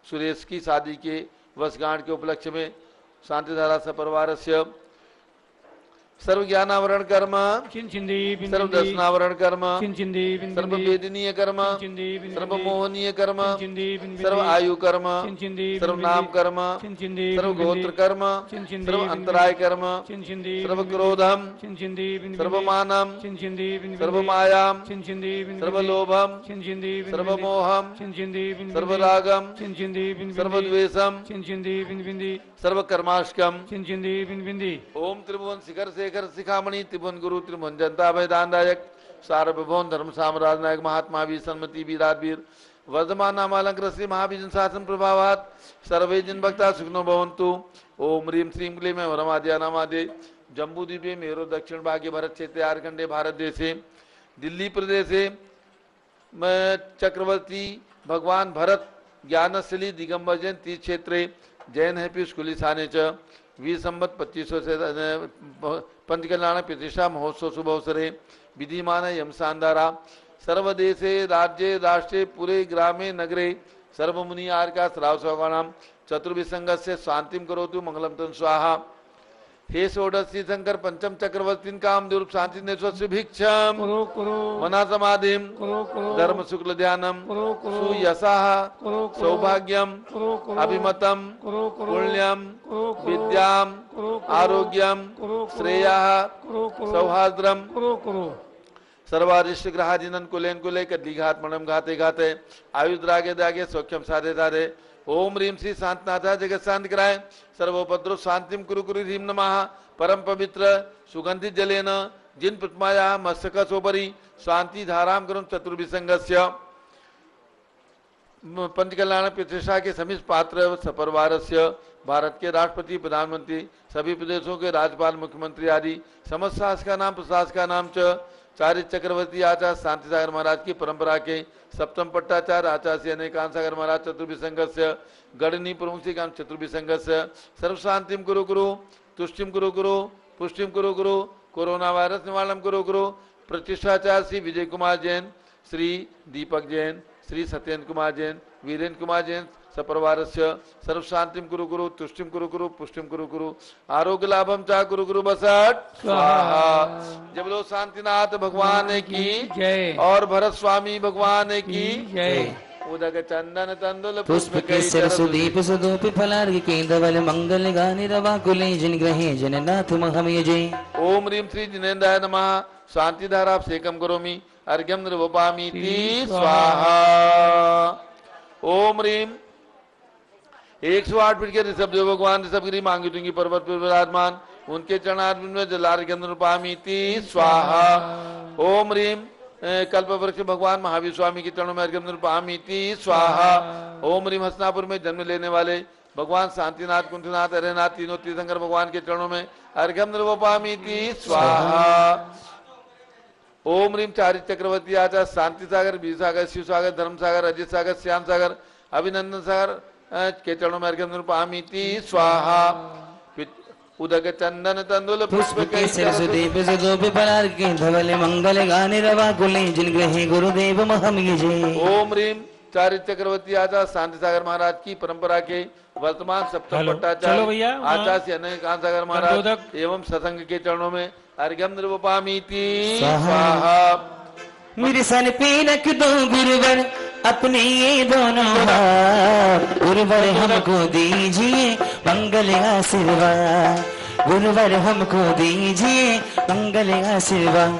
सुरेश की शादी के वर्षगांठ के उपलक्ष्य में शांतिधारा सपरिवारस्य, सर्व ज्ञानावरण कर्म सर्व दर्शनावरण कर्म सर्व वेदनीय कर्म सर्व मोहनीय कर्म सर्व आयु कर्म सर्व नाम कर्म सर्व गोत्र कर्म सर्व अंतराय कर्म सर्व क्रोधम सर्व मानम सर्व मायाम सर्व लोभम सर्व मोहम सर्व रागम सर्व द्वेषम सर्व कर्माशकम ओम त्रिभुवन शिखर शेखर शिखामणि त्रिभुवन गुरु त्रिभुवन जनता भयदानदायक सार्वभौम धर्म साम्राज्य नायक महात्मा वीर सन्मति वीराधीर वर्धमान नामालंकृत श्री महावीर शासन प्रभावात सर्वे जन भक्ता सुखनो भवन्तु ओम ह्रीं श्रीं क्लीं वरमाद्या नामादे जम्बू द्वीपे मेरो दक्षिण भागे भरत क्षेत्रे आर्कंडे भारत देशे दिल्ली प्रदेशे चक्रवर्ती भगवान भरत ज्ञानशली दिगंबर जैन तीर्थ क्षेत्रे जैन हैप्पी स्कूली थाने च वीर संबत 2500 से पंचकल्याण प्रतिष्ठा महोत्सव शुभ अवसरे विधिमान यम शानदारा सर्वदेशे राज्ये राष्ट्रे पुरे ग्रामे नगरे सर्वमुनि आर्का श्राव सौगाणाम चतुर्विसंग से शांतिम करोतु मंगलम तन स्वाहा हे षोडशी शंकर पंचम चक्रवर्ती काम रूप शांति ने स्वस्य भिक्षम कुरु कुरु मना समाधिम कुरु कुरु धर्म शुक्ल ध्यानम कुरु कुरु सुयशः कुरु सौभाग्यम कुरु कुरु अभिमतम कुरु कुरु पुण्यम कुरु कुरु विद्याम कुरु आरोग्यम कुरु कुरु श्रेयः कुरु कुरु सौहार्द्रम कुरु कुरु सर्वारिष्ट ग्रहाजिनन कुलेन कुले कद्दिघात मणम घाते घाते आयुद्रागे दागे सौख्यम साधे साधे ओम ह्रीम श्री शांतनाथा जगत शांति कराय सर्वोपद्रव शांतिम कुरु कुरु ह्रीम नमः परम पवित्र सुगंधित जलेन जिन प्रतिमाया मस्तक सोपरि शांति धाराम करुम चतुर्विसंगस्य पंचकल्याण प्रतिष्ठा के समित पात्र सपरिवारस्य भारत के राष्ट्रपति प्रधानमंत्री सभी प्रदेशों के राज्यपाल मुख्यमंत्री आदि समस्त शासक का नाम प्रशासक का नाम च चारित चक्रवर्ती आचार्य शांति सागर महाराज की परंपरा के सप्तम पट्टाचार्य आचार्य से अनेकांत सागर महाराज चतुर्विसंगस्य गणनी प्रमुख से काम चतुर्विसंगस्य सर्व शांतिम कुरु कुरु तुष्टिम कुरु कुरु पुष्टिम कुरु कुरु कोरोना वायरस निवारणम कुरु कुरु प्रतिष्ठाचार्य श्री विजय कुमार जैन श्री दीपक जैन श्री सत्येंद्र कुमार जैन वीरेंद्र कुमार जैन सपरिवारस्य सर्व शांतिम कुरु कुरु तुष्टिम कुरु कुरु पुष्टिम कुरु कुरु आरोग्य लाभम चा कुरु कुरु बसट स्वाहा। जब लो शांतिनाथ भगवान की जय और भरत स्वामी भगवान की जय। उदक चंदन तंदुल पुष्प केसर सुदीप सुदूप फलार्घ केंद्रवल मंगल गानि रवा कुले जिन ग्रहे जननाथ महमय जय। ओम ह्रीम श्री जिनेन्द्राय नमः शांति धारा सेकम करोमि अर्घ्यम निर्वपामि स्वाहा। ओम ह्रीम 108 फीट के ऋषभदेव भगवान ऋषभगिरी मांगी टुंगी पर्वत पर विराजमान उनके चरणारविंद में जलार्घ्य निर्वपामि स्वाहा। ओम ह्रीम कल्प वृक्ष भगवान महावीर स्वामी के चरणों में अर्घ्य निर्वपामि स्वाहा। ओम ह्रीम हसनापुर में जन्म लेने वाले भगवान शांतिनाथ कुंठनाथ हरेनाथ तीनों तीर्थंकर भगवान के चरणों में अर्घ्य निर्वपामि स्वाहा। ओम ह्रीम चारित चक्रवर्ती आचार्य शांति सागर बीर सागर शिव सागर धर्म सागर अजित सागर श्याम सागर अभिनंदन सागर के चरणों में अर्घ्य निर्वपामि स्वाहा। उदक चंदन तंदुल पुष्प केसर सुदीप सुदूप फलार्घ केंद्रवल मंगल गानि रवा कुले जिन ग्रहे गुरुदेव महमय जय। ओम ह्रीम चारित चक्रवर्ती आचार्य शांति सागर महाराज की परंपरा के वर्तमान सप्तम चलो पट्टाचार्य भैया, आचार्य श्री अनेकांत सागर महाराज एवं सत्संग के चरणों में अर्घ्यम निर्वपामि स्वाहा। मेरे सन पे रख दो गुरुवर अपने ये दोनों हाथ गुरुवर हमको दीजिए मंगल आशीर्वाद गुरुवर हमको दीजिए मंगल आशीर्वाद।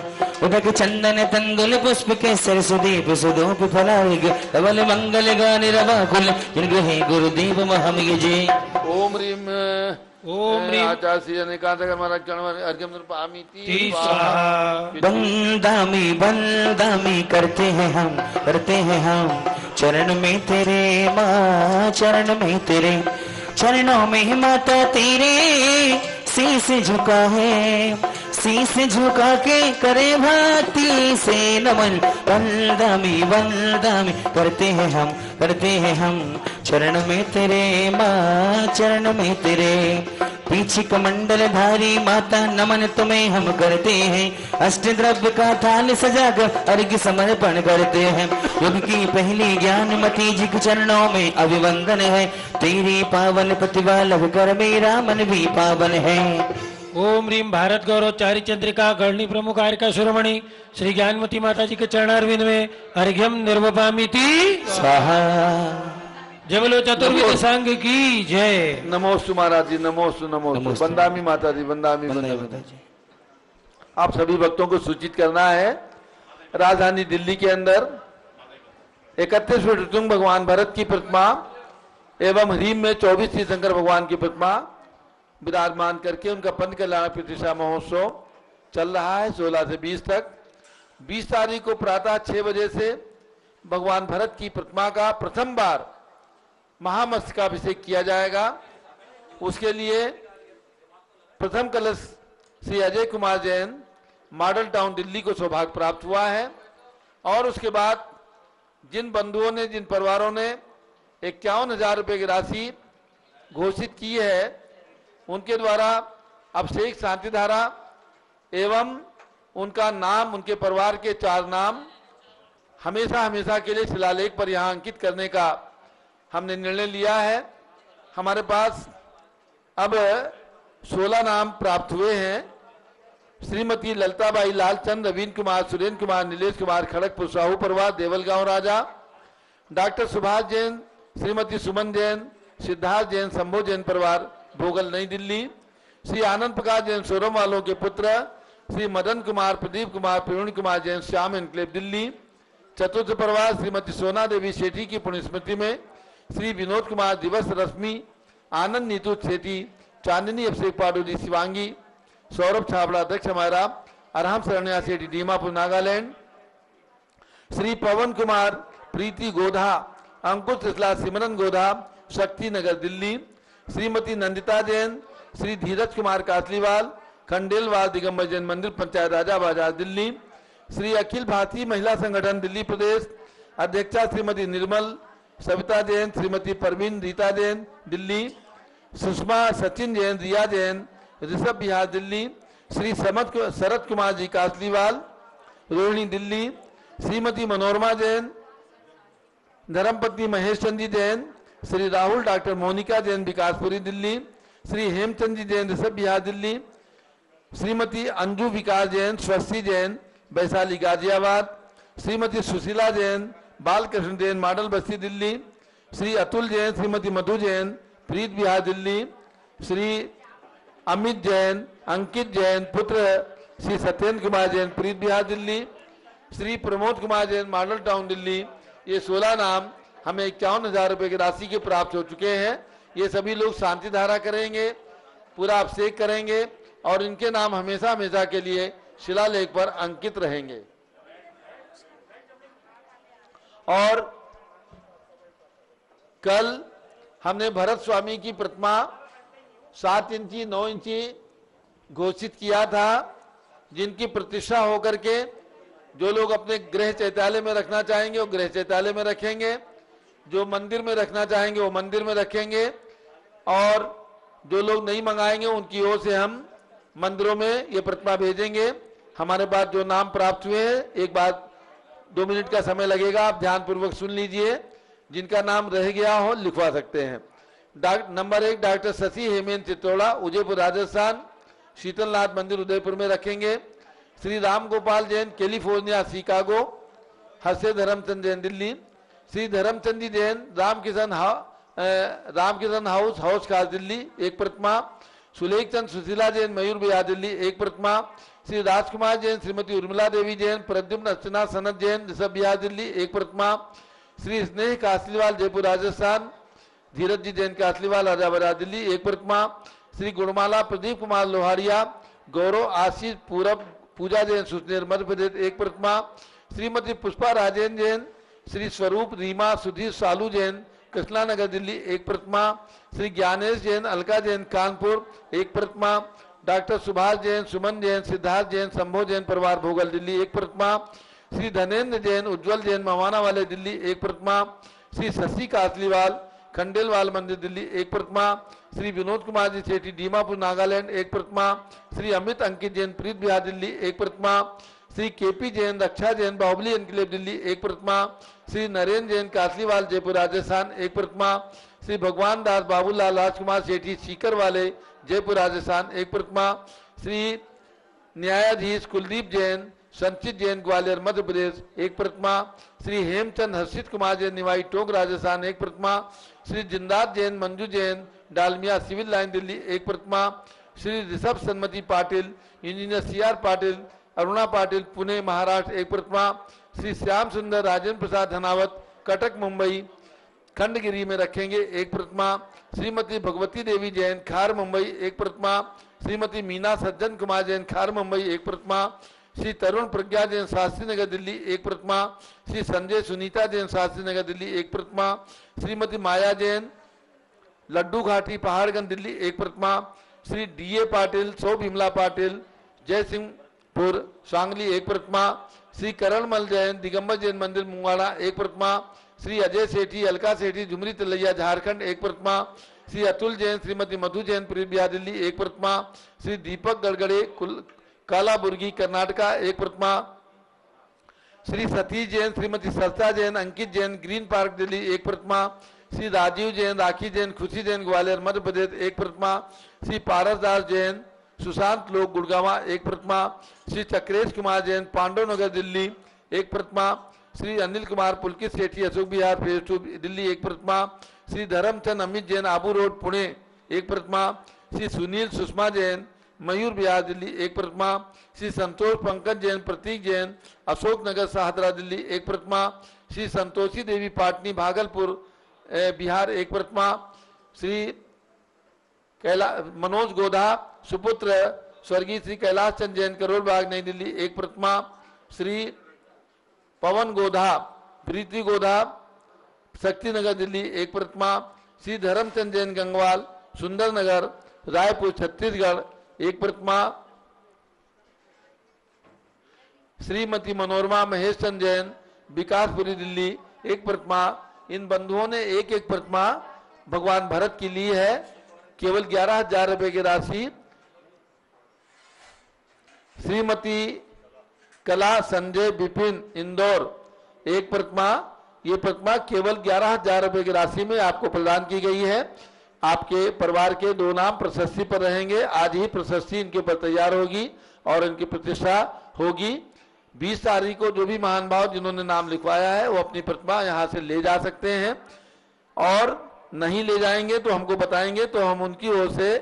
उदक चंदन तंदुल पुष्प केसर सुदीप सुदूप फलार्घ धवल मंगल गानि रवा कुल जिन ग्रहे गुरुदेव महमय जय। ओम ह्रीम ओम ह्रीम आचार्य श्री अनेकांत सागर महाराज चरणों में अर्घ्यम निर्वपामि स्वाहा। बंदामी करते हैं हम चरण में तेरे माँ चरण में तेरे चरणों में माता तेरे शीश झुका है शीश झुका के करे भक्ति से नमन बंदामी करते हैं हम चरण में तेरे माँ चरण में तेरे पीछे कमंडल धारी माता नमन तुम्हें हम करते हैं अष्ट द्रव्य का थाल सजाकर अर्घ्य समर्पण करते हैं युग की पहली ज्ञानमती जी के चरणों में अभिवंदन है तेरी पावन प्रतिभा लभ कर मेरा मन भी पावन है। ओम ह्रीम भारत गौरव चारि चंद्रिका गणनी प्रमुख आर्यका शिरोमणि श्री ज्ञानमती माता जी के चरणारविंद में अर्घ्यम निर्वपामि स्वाहा। जबलो चतुर्विध संघ की जय। नमोस्तु महाराज जी नमोस्तु नमोस्तु। वंदामी माता जी वंदामी वंदामी। आप सभी भक्तों को सूचित करना है राजधानी दिल्ली के अंदर 31 फीट तुंग भगवान भरत की प्रतिमा एवं ह्रीम में 24 तीर्थंकर भगवान की प्रतिमा विराजमान करके उनका पंच कल्याण प्रतिष्ठा महोत्सव चल रहा है 16 से 20 तक। 20 तारीख को प्रातः 6 बजे से भगवान भरत की प्रतिमा का प्रथम बार महामस्तकाभिषेक किया जाएगा। उसके लिए प्रथम कलश श्री अजय कुमार जैन मॉडल टाउन दिल्ली को सौभाग्य प्राप्त हुआ है और उसके बाद जिन बंधुओं ने जिन परिवारों ने 51,000 रुपए की राशि घोषित की है उनके द्वारा अभिषेक शांति धारा एवं उनका नाम उनके परिवार के 4 नाम हमेशा हमेशा के लिए शिलालेख पर यहाँ अंकित करने का हमने निर्णय लिया है। हमारे पास अब 16 नाम प्राप्त हुए हैं। श्रीमती ललिताबाई लालचंद, रवीन कुमार, सुरेंद्र कुमार, नीलेश कुमार, खड़गपुर साहू परिवार, देवलगांव राजा। डॉक्टर सुभाष जैन, श्रीमती सुमन जैन, सिद्धार्थ जैन, शंभो जैन परिवार, भोगल नई दिल्ली। श्री आनंद प्रकाश जैन, सोरम वालों के पुत्र। श्री मदन कुमार, प्रदीप कुमार, प्रवीण कुमार जैन, श्याम एनक्लेव दिल्ली। चतुर्थ परिवार श्रीमती सोना देवी सेठी की पुण्य स्मृति में श्री विनोद कुमार, दिवस रश्मि, आनंद नीतू सेठी, चांदनी अभिषेक पाडोली शिवांगी, सौरभ छाबड़ा, दक्ष हमारा, अरहम शरण्या सेठी, दीमापुर नागालैंड। श्री पवन कुमार, प्रीति गोधा, अंकुश तिसला, सिमरन गोधा, शक्ति नगर दिल्ली। श्रीमती नंदिता जैन, श्री धीरज कुमार कासलीवाल, खंडेलवाल दिगंबर जैन मंदिर, पंचायत राजा बाजार दिल्ली। श्री अखिल भारतीय महिला संगठन दिल्ली प्रदेश अध्यक्षा श्रीमती निर्मल सविता जैन, श्रीमती परवीन रीता जैन दिल्ली। सुषमा सचिन जैन, रिया जैन, ऋषभ बिहार दिल्ली। श्री शरद कुमार जी कासलीवाल, रोहिणी दिल्ली। श्रीमती मनोरमा जैन, धर्मपत्नी महेश चंद जी जैन। श्री राहुल डॉक्टर मोनिका जैन, विकासपुरी दिल्ली। श्री हेमचंद जी जैन, ऋषभ बिहार दिल्ली। श्रीमती अंजू विकास जैन, स्वस्ति जैन, वैशाली गाजियाबाद। श्रीमती सुशीला जैन, बालकृष्ण जैन, मॉडल बस्ती दिल्ली। श्री अतुल जैन, श्रीमती मधु जैन, प्रीत बिहार दिल्ली। श्री अमित जैन, अंकित जैन पुत्र श्री सत्येंद्र कुमार जैन, प्रीत बिहार दिल्ली। Shri Pramod Kumar Jain, model town Delhi. ये 16 नाम हमें 51,000 रुपए की राशि के प्राप्त हो चुके हैं। ये सभी लोग शांति धारा करेंगे, पूरा अभिषेक करेंगे और इनके नाम हमेशा हमेशा के लिए शिलालेख पर अंकित रहेंगे। और कल हमने भरत स्वामी की प्रतिमा 7 इंची 9 इंची घोषित किया था, जिनकी प्रतिष्ठा होकर के जो लोग अपने गृह चैत्यालय में रखना चाहेंगे वो गृह चैत्यालय में रखेंगे, जो मंदिर में रखना चाहेंगे वो मंदिर में रखेंगे, और जो लोग नहीं मंगाएंगे उनकी ओर से हम मंदिरों में ये प्रतिमा भेजेंगे। हमारे पास जो नाम प्राप्त हुए हैं, एक बार 2 मिनट का समय लगेगा, आप ध्यानपूर्वक सुन लीजिए। जिनका नाम रह गया हो लिखवा सकते हैं। नंबर 1 डॉक्टर शशि हेमेंद्र चित्तौड़ा, उदयपुर राजस्थान, शीतलनाथ मंदिर उदयपुर में रखेंगे। Shri Ram Gopal Jain, California Chicago, Harshe Dharamchand Jain Delhi. श्री धर्मचंद जी जैन, रामकिशन हाउस खास दिल्ली, एक प्रतिमा। सुलेख चंद सुशीला जैन, मयूर बिहार दिल्ली, एक प्रतिमा। श्री राजकुमार जैन, श्रीमती उर्मिला देवी जैन, प्रद्युम्न अर्चना सनत जैन, ऋषभ बिहार दिल्ली, एक प्रतिमा। श्री स्नेह कासलीवाल, जयपुर राजस्थान, धीरज जी जैन कासलीवाल, राजाबाजार दिल्ली, एक प्रतिमा। श्री गुणमाला प्रदीप कुमार लोहारिया, गौरव आशीष पूरब, पूजा जैन, सुसनेर मध्य प्रदेश, एक प्रतिमा। श्रीमती पुष्पा राजेंद्र जैन, श्री स्वरूप रीमा सुधीर सालू जैन, कृष्णानगर दिल्ली, एक प्रतिमा। श्री ज्ञानेश जैन, अलका जैन, कानपुर, एक प्रतिमा। डॉक्टर सुभाष जैन, सुमन जैन, सिद्धार्थ जैन, शंभो जैन परिवार, भोगल दिल्ली, एक प्रतिमा। श्री धनेन्द्र जैन, उज्जवल जैन, मवाना वाले दिल्ली, एक प्रतिमा। श्री शशि कासलीवाल, खंडेलवाल मंदिर दिल्ली, एक प्रतिमा। श्री विनोद कुमार जी सेठी, दीमापुर नागालैंड, एक प्रतिमा। श्री अमित अंकित जैन, प्रीत बिहार दिल्ली, एक प्रतिमा। श्री केपी जैन, रक्षा जैन, बाहुबली एनक्लेव दिल्ली, एक प्रतिमा। श्री नरेंद्र जैन, कासलीवाल, जयपुर राजस्थान, एक प्रतिमा। श्री भगवान दास बाबूलाल राजकुमार सेठी, सीकर वाले, जयपुर राजस्थान, एक प्रतिमा। श्री न्यायाधीश कुलदीप जैन, संचित जैन, ग्वालियर मध्य प्रदेश, एक प्रतिमा। श्री हेमचंद हर्षित कुमार जैन, निवाई टोंक राजस्थान, एक प्रतिमा। श्री जिंदात जैन, मंजू जैन, डालमिया सिविल लाइन दिल्ली, एक प्रतिमा। श्री ऋषभ सन्मति पाटिल, इंजीनियर CR पाटिल, अरुणा पाटिल, पुणे महाराष्ट्र, एक प्रतिमा। श्री श्याम सुंदर राजेंद्र प्रसाद धनावत, कटक मुंबई, खंडगिरी में रखेंगे, एक प्रतिमा। श्रीमती भगवती देवी जैन, खार मुंबई, एक प्रतिमा। श्रीमती मीना सज्जन कुमार जैन, खार मुंबई, एक प्रतिमा। श्री तरुण प्रज्ञा जैन, शास्त्री नगर दिल्ली, एक प्रतिमा। श्री संजय सुनीता जैन, शास्त्री नगर दिल्ली, एक प्रतिमा। श्रीमती माया जैन, लड्डू घाटी, पहाड़गंज दिल्ली, एक प्रतिमा। श्री DA पाटिल, सौ विमला पाटिल, जय सिंहपुर, सांगली, एक प्रतिमा। श्री करणमल जैन, दिगंबर जैन मंदिर, मुंगाड़ा, एक प्रतिमा। श्री अजय सेठी, अलका सेठी, झुमरी तिलैया, झारखंड, एक प्रतिमा। श्री अतुल जैन, श्रीमती मधु जैन, प्रीत बिहार दिल्ली, एक प्रतिमा। श्री दीपक गड़गड़े, कालाबुर्गी, कर्नाटका, एक प्रतिमा। श्री सतीश जैन, श्रीमती सरिता जैन, अंकित जैन, ग्रीन पार्क दिल्ली, एक प्रतिमा। श्री राजीव जैन, राखी जैन, खुशी जैन ग्वालियर मध्य प्रदेश एक प्रतिमा, श्री पारसदास जैन, सुशांत लोक गुड़गावा एक प्रतिमा, श्री चक्रेश कुमार जैन, पांडव नगर दिल्ली एक प्रतिमा, श्री अनिल कुमार पुलकित सेठी, अशोक विहार फेज 2 दिल्ली एक प्रतिमा, श्री धर्मचंद अमित जैन, आबू रोड पुणे एक प्रतिमा, श्री सुनील सुषमा जैन, मयूर विहार दिल्ली एक प्रतिमा, श्री संतोष पंकज जैन, प्रतीक जैन, अशोक नगर शाहदरा दिल्ली एक प्रतिमा, श्री संतोषी देवी पाटनी भागलपुर बिहार एक प्रतिमा, श्री मनोज गोधा सुपुत्र स्वर्गीय श्री कैलाश चंद जैन, करोल बाग नई दिल्ली एक प्रतिमा, श्री पवन गोधा, प्रीति गोधा, शक्ति नगर दिल्ली एक प्रतिमा, श्री धर्मचंद जैन गंगवाल, सुंदर नगर रायपुर छत्तीसगढ़ एक प्रतिमा, श्रीमती मनोरमा महेश चंद जैन, विकासपुरी दिल्ली एक प्रतिमा। इन बंधुओं ने एक एक प्रतिमा भगवान भरत की ली है, केवल 11,000 रुपए की राशि। श्रीमती कला संजय विपिन इंदौर एक प्रतिमा, ये प्रतिमा केवल 11,000 रुपए की राशि में आपको प्रदान की गई है। आपके परिवार के 2 नाम प्रशस्ति पर रहेंगे। आज ही प्रशस्ति इनके पर तैयार होगी और इनकी प्रतिष्ठा होगी। 20 तारीख को जो भी महान भाव जिन्होंने नाम लिखवाया है वो अपनी प्रतिमा यहाँ से ले जा सकते हैं, और नहीं ले जाएंगे तो हमको बताएंगे, तो हम उनकी ओर से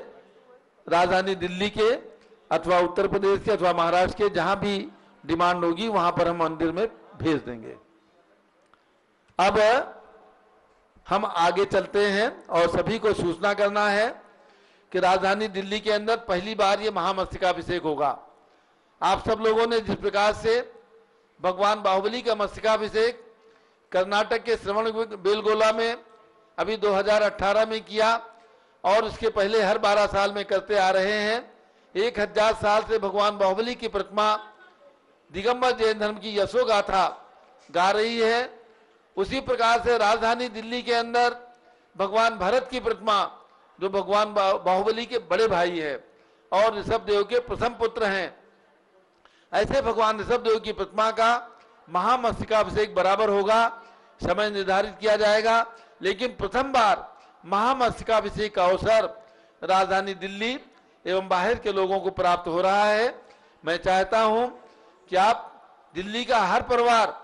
राजधानी दिल्ली के अथवा उत्तर प्रदेश के अथवा महाराष्ट्र के जहां भी डिमांड होगी वहां पर हम मंदिर में भेज देंगे। अब हम आगे चलते हैं और सभी को सूचना करना है कि राजधानी दिल्ली के अंदर पहली बार ये महामस्तकाभिषेक होगा। आप सब लोगों ने जिस प्रकार से भगवान बाहुबली का मस्तकाभिषेक कर्नाटक के श्रवण बेलगोला में अभी 2018 में किया और उसके पहले हर 12 साल में करते आ रहे हैं। 1000 साल से भगवान बाहुबली की प्रतिमा दिगंबर जैन धर्म की यशो गाथा गा रही है। उसी प्रकार से राजधानी दिल्ली के अंदर भगवान भरत की प्रतिमा, जो भगवान बाहुबली के बड़े भाई है और ऋषभदेव के प्रथम पुत्र हैं, ऐसे भगवान ऋषभदेव की प्रतिमा का महामस्तकाभिषेक बराबर होगा। समय निर्धारित किया जाएगा, लेकिन प्रथम बार महामस्तकाभिषेक का अवसर राजधानी दिल्ली एवं बाहर के लोगों को प्राप्त हो रहा है। मैं चाहता हूं कि आप दिल्ली का हर परिवार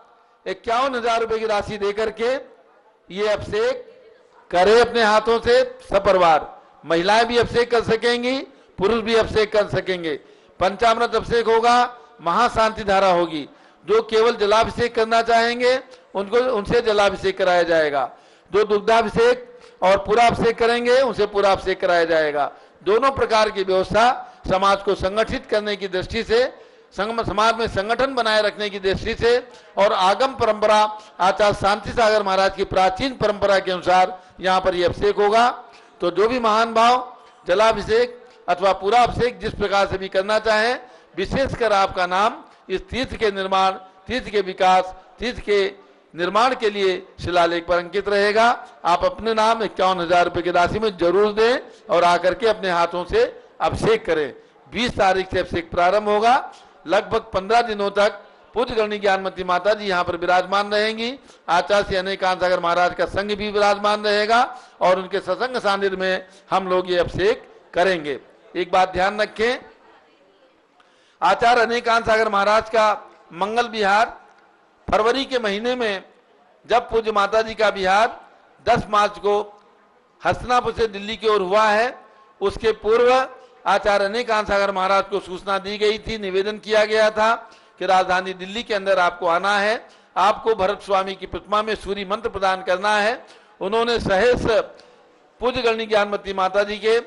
51,000 रुपए की राशि देकर के ये अभिषेक करे अपने हाथों से। सब परिवार, महिलाएं भी अभिषेक कर सकेंगी, पुरुष भी अभिषेक कर सकेंगे। पंचामृत अभिषेक होगा, महाशांति धारा होगी। जो केवल जलाभिषेक करना चाहेंगे उनको उनसे जलाभिषेक कराया जाएगा। जो दुग्धाभिषेक और पूरा अभिषेक करेंगे उनसे पूरा अभिषेक कराया जाएगा। दोनों प्रकार की व्यवस्था समाज को संगठित करने की दृष्टि से, समाज में संगठन बनाए रखने की दृष्टि से और आगम परंपरा आचार्य शांति सागर महाराज की प्राचीन परंपरा के अनुसार यहाँ पर यह अभिषेक होगा। तो जो भी महान भाव जलाभिषेक अथवा पूरा अभिषेक जिस प्रकार से भी करना चाहे, विशेषकर आपका नाम इस तीर्थ के निर्माण, तीर्थ के विकास, तीर्थ के निर्माण के लिए शिलालेख पर अंकित रहेगा। आप अपने नाम 51,000 रुपए की राशि में जरूर दें और आकर के अपने हाथों से अभिषेक करें। 20 तारीख से अभिषेक प्रारंभ होगा। लगभग 15 दिनों तक पूज्य गणनी ज्ञानमती माता जी यहाँ पर विराजमान रहेंगी। आचार्य श्री अनेकांत सागर महाराज का संघ भी विराजमान रहेगा और उनके सत्संग सानिध्य में हम लोग ये अभिषेक करेंगे। एक बात ध्यान रखें, आचार्य अनेकांत सागर महाराज का मंगल विहार फरवरी के महीने में, जब पूज्य माता जी का विहार 10 मार्च को हस्तिनापुर से दिल्ली की ओर हुआ है, उसके पूर्व आचार्य अनेकांत सागर महाराज को सूचना दी गई थी, निवेदन किया गया था कि राजधानी दिल्ली के अंदर आपको आना है, आपको भरत स्वामी की प्रतिमा में सूर्य मंत्र प्रदान करना है। उन्होंने सहेस पूज्य गणनी ज्ञानमती माता जी के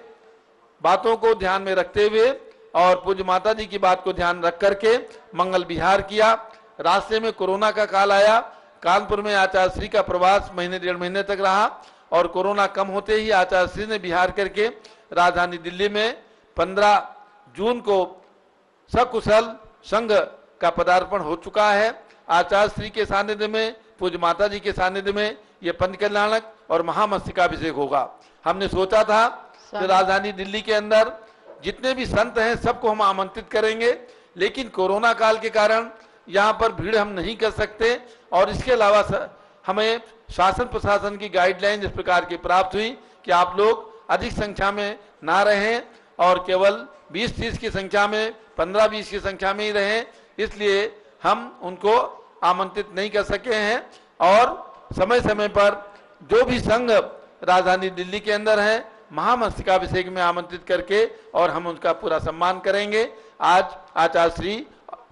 बातों को ध्यान में रखते हुए और पूज्य माता जी की बात को ध्यान रख करके मंगल विहार किया। रास्ते में कोरोना का काल आया। कानपुर में आचार्य श्री का प्रवास महीने 1.5 महीने तक रहा और कोरोना कम होते ही आचार्य श्री ने विहार करके राजधानी दिल्ली में 15 जून को सकुशल संघ का पदार्पण हो चुका है। आचार्य श्री के सानिध्य में, पूज्य माता जी के सानिध्य में ये पंच कल्याणक और महामस्तकाभिषेक होगा। हमने सोचा था कि राजधानी दिल्ली के अंदर जितने भी संत हैं सबको हम आमंत्रित करेंगे, लेकिन कोरोना काल के कारण यहाँ पर भीड़ हम नहीं कर सकते और इसके अलावा हमें शासन प्रशासन की गाइडलाइन इस प्रकार की प्राप्त हुई कि आप लोग अधिक संख्या में ना रहें और केवल 20-30 की संख्या में, 15-20 की संख्या में ही रहें। इसलिए हम उनको आमंत्रित नहीं कर सके हैं और समय समय पर जो भी संघ राजधानी दिल्ली के अंदर है महामस्तकाभिषेक में आमंत्रित करके और हम उनका पूरा सम्मान करेंगे। आज आचार्य श्री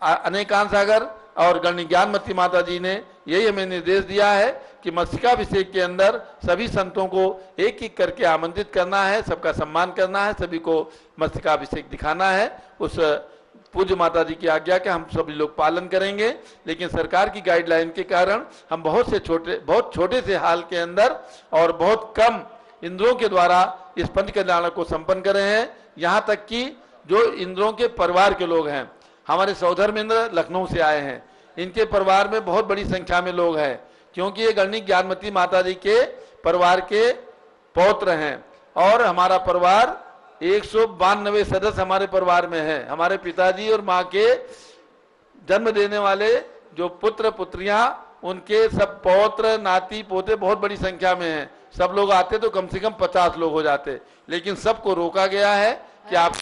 अनेकांत सागर और गणनी ज्ञानमती माता जी ने यही हमें निर्देश दिया है कि मस्तकाभिषेक के अंदर सभी संतों को एक एक करके आमंत्रित करना है, सबका सम्मान करना है, सभी को मस्तकाभिषेक दिखाना है। उस पूज्य माता जी की आज्ञा के हम सभी लोग पालन करेंगे। लेकिन सरकार की गाइडलाइन के कारण हम बहुत छोटे से हाल के अंदर और बहुत कम इंद्रों के द्वारा इस पंच कल्याण को संपन्न कर रहे हैं। यहाँ तक कि जो इंद्रों के परिवार के लोग हैं, हमारे सौधर्म इंद्र लखनऊ से आए हैं, इनके परिवार में बहुत बड़ी संख्या में लोग हैं, क्योंकि ये गणनी ज्ञानमती माता जी के परिवार के पौत्र हैं और हमारा परिवार 192 सदस्य हमारे परिवार में है। हमारे पिताजी और माँ के जन्म देने वाले जो पुत्र पुत्रियां, उनके सब पौत्र नाती पोते बहुत बड़ी संख्या में हैं। सब लोग आते तो कम से कम 50 लोग हो जाते, लेकिन सबको रोका गया है कि आप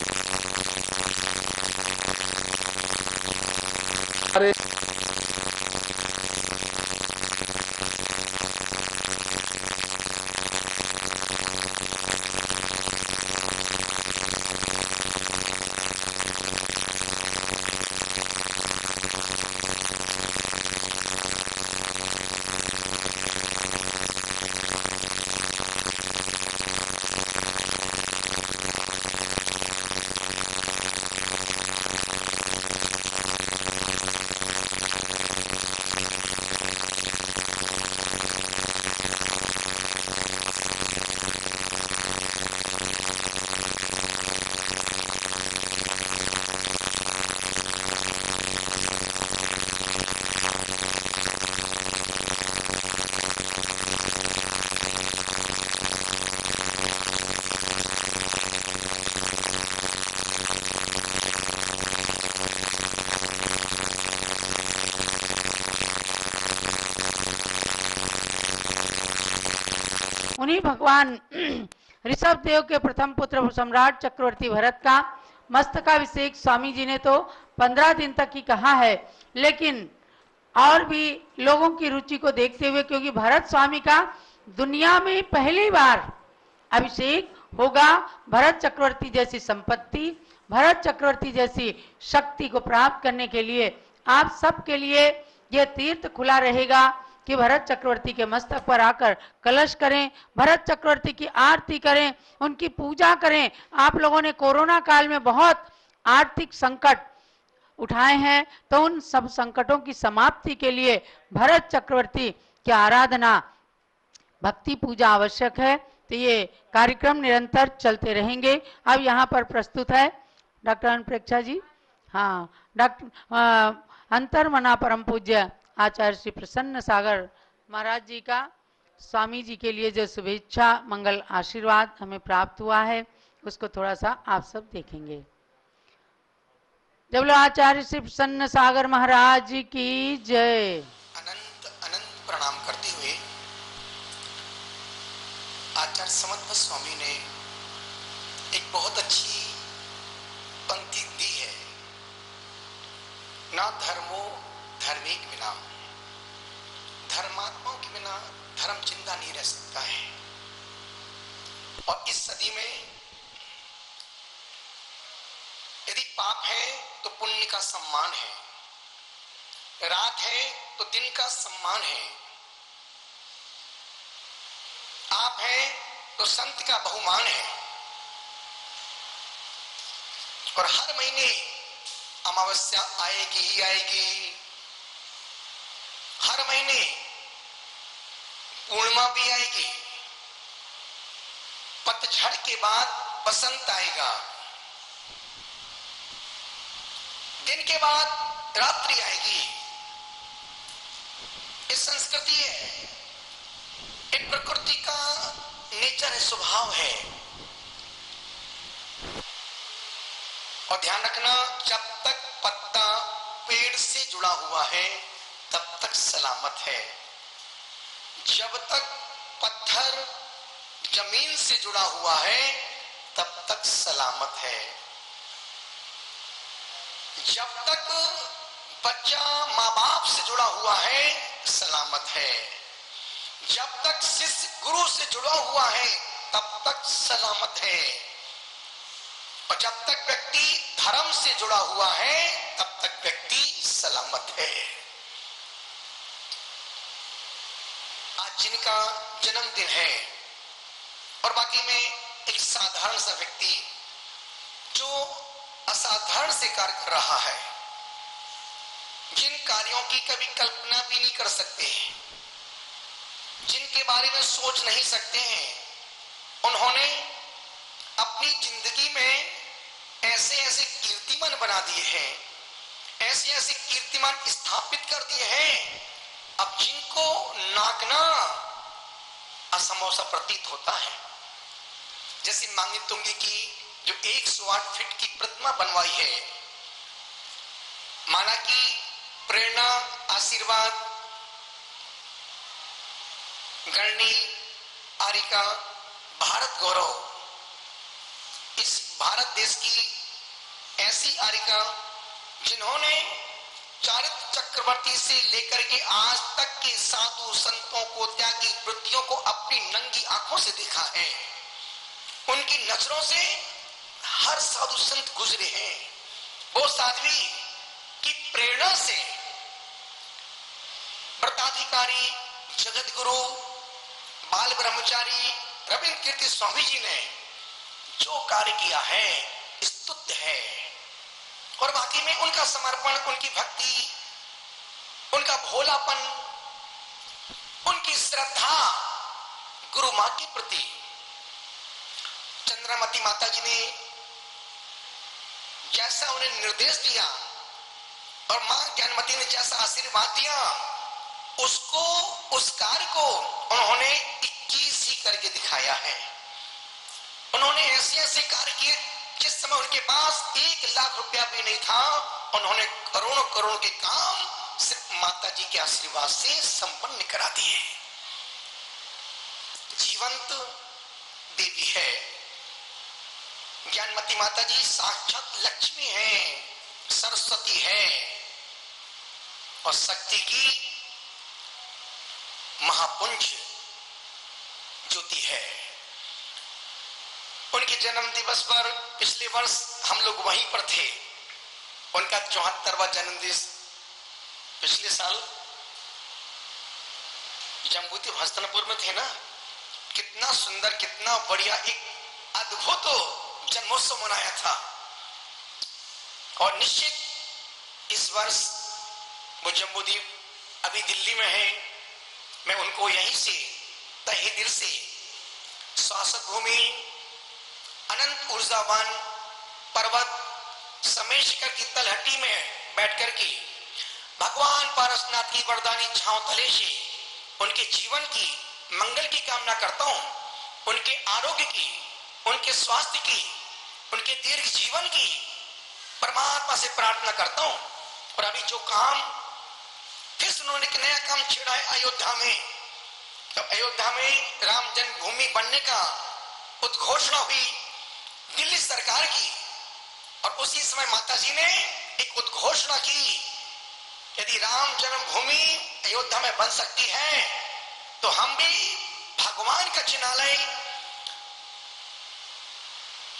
उन्हीं भगवान ऋषभ देव के प्रथम पुत्र सम्राट चक्रवर्ती भरत का मस्तकाभिषेक स्वामी जी ने तो 15 दिन तक ही कहा है, लेकिन और भी लोगों की रुचि को देखते हुए, क्योंकि भरत स्वामी का दुनिया में पहली बार अभिषेक होगा, भरत चक्रवर्ती जैसी संपत्ति, भरत चक्रवर्ती जैसी शक्ति को प्राप्त करने के लिए आप सबके लिए यह तीर्थ खुला रहेगा कि भरत चक्रवर्ती के मस्तक पर आकर कलश करें, भरत चक्रवर्ती की आरती करें, उनकी पूजा करें। आप लोगों ने कोरोना काल में बहुत आर्थिक संकट उठाए हैं, तो उन सब संकटों की समाप्ति के लिए भरत चक्रवर्ती की आराधना, भक्ति पूजा आवश्यक है। तो ये कार्यक्रम निरंतर चलते रहेंगे। अब यहाँ पर प्रस्तुत है डॉक्टर अनुप्रेक्षा जी। हाँ, डॉक्टर अंतर्मना परम पूज्य आचार्य श्री प्रसन्न सागर महाराज जी का स्वामी जी के लिए जो शुभेच्छा मंगल आशीर्वाद हमें प्राप्त हुआ है, उसको थोड़ा सा आप सब देखेंगे। जब लोग आचार्य श्री प्रसन्न सागर महाराज जी की जय। अनंत अनंत प्रणाम करते हुए आचार्य समर्थ स्वामी ने एक बहुत अच्छी पंक्ति दी है, ना धर्मो धर्मेक बिना, धर्मात्माओं के बिना धर्म जिंदा नहीं रह सकता है। और इस सदी में यदि पाप है तो पुण्य का सम्मान है, रात है तो दिन का सम्मान है, आप है तो संत का बहुमान है। और हर महीने अमावस्या आएगी ही आएगी, हर महीने पूर्णिमा भी आएगी, पतझड़ के बाद बसंत आएगा, दिन के बाद रात्रि आएगी। ये संस्कृति है, ये प्रकृति का नेचर है, स्वभाव है। और ध्यान रखना, जब तक पत्ता पेड़ से जुड़ा हुआ है तब तक सलामत है। जब तक पत्थर जमीन से जुड़ा हुआ है तब तक सलामत है। जब तक बच्चा माँ बाप से जुड़ा हुआ है सलामत है। जब तक शिष्य गुरु से जुड़ा हुआ है तब तक सलामत है। और जब तक व्यक्ति धर्म से जुड़ा हुआ है तब तक व्यक्ति सलामत है। आज जिनका जन्मदिन है और बाकी में एक साधारण सा व्यक्ति जो असाधारण से कार्य कर रहा है, जिन कार्यों की कभी कल्पना भी नहीं कर सकते, जिनके बारे में सोच नहीं सकते हैं, उन्होंने अपनी जिंदगी में ऐसे ऐसे कीर्तिमान बना दिए हैं, ऐसे ऐसे कीर्तिमान स्थापित कर दिए हैं, अब जिनको नागना असंभव सा प्रतीत होता है। जैसे मांगी तुंगी की जो 108 फीट की प्रतिमा बनवाई है, माना कि प्रेरणा, आशीर्वाद, गणनी, आरिका, भारत गौरव, इस भारत देश की ऐसी आरिका जिन्होंने चारित्र चक्रवर्ती से लेकर के आज तक के साधु संतों को, त्यागी वृत्तियों को अपनी नंगी आंखों से देखा है। उनकी नजरों से हर साधु संत गुजरे हैं। वो साध्वी की प्रेरणा से व्रताधिकारी, जगत गुरु, बाल ब्रह्मचारी रविंद्र कीर्ति स्वामी जी ने जो कार्य किया है स्तुत्य है। और बाकी में उनका समर्पण, उनकी भक्ति, उनका भोलापन, उनकी श्रद्धा गुरु मां के प्रति। चंद्रमती माता जी ने जैसा उन्हें निर्देश दिया और मां ज्ञानमती ने जैसा आशीर्वाद दिया, उसको, उस कार्य को उन्होंने 21 ही करके दिखाया है। उन्होंने ऐसे ऐसे कार्य किए जिस समय उनके पास 1 लाख रुपया भी नहीं था, उन्होंने करोड़ों करोड़ के काम सिर्फ माता जी के आशीर्वाद से संपन्न करा दिए। जीवंत देवी है ज्ञानमती माता जी, साक्षात लक्ष्मी है, सरस्वती है और शक्ति की महापुंज ज्योति है। उनके जन्म दिवस पर पिछले वर्ष हम लोग वहीं पर थे। उनका 74वां जन्मदिन पिछले साल जम्बूद्वीप हस्तनपुर में थे ना। कितना सुंदर, कितना बढ़िया, एक अद्भुत जन्मोत्सव मनाया था। और निश्चित इस वर्ष वो जम्बूद्वीप अभी दिल्ली में है। मैं उनको यहीं से तहे दिल से शासक भूमि, अनंत ऊर्जावान पर्वत, समय शिखर की तलहटी में बैठकर के भगवान पारसनाथ की वरदानी छांव तले से उनके जीवन की मंगल की कामना करता हूं, उनके आरोग्य की, उनके स्वास्थ्य की, उनके दीर्घ जीवन की परमात्मा से प्रार्थना करता हूं। और अभी जो काम फिर उन्होंने एक नया काम छेड़ा है अयोध्या में, जब अयोध्या में राम जन्मभूमि बनने का उद्घोषणा हुई दिल्ली सरकार की, और उसी समय माता जी ने एक उद्घोषणा की, यदि राम जन्मभूमि अयोध्या में बन सकती है तो हम भी भगवान का जिनालय,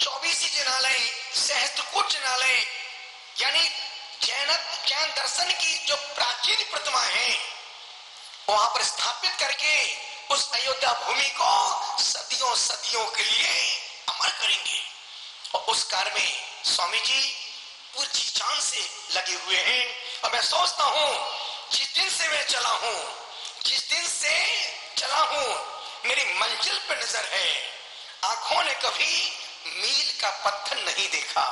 24 जिनालय, सहस्त्रकूट जिनालय, यानी जैन दर्शन की जो प्राचीन प्रतिमा है वहां पर स्थापित करके उस अयोध्या भूमि को सदियों सदियों के लिए अमर करेंगे। और उस कार्य में स्वामी जी पूरी जी जान से लगे हुए हैं। और मैं सोचता हूं जिस दिन से मैं चला हूं, जिस दिन से चला हूं, मेरी मंजिल पर नजर है। आंखों ने कभी मील का पत्थर नहीं देखा।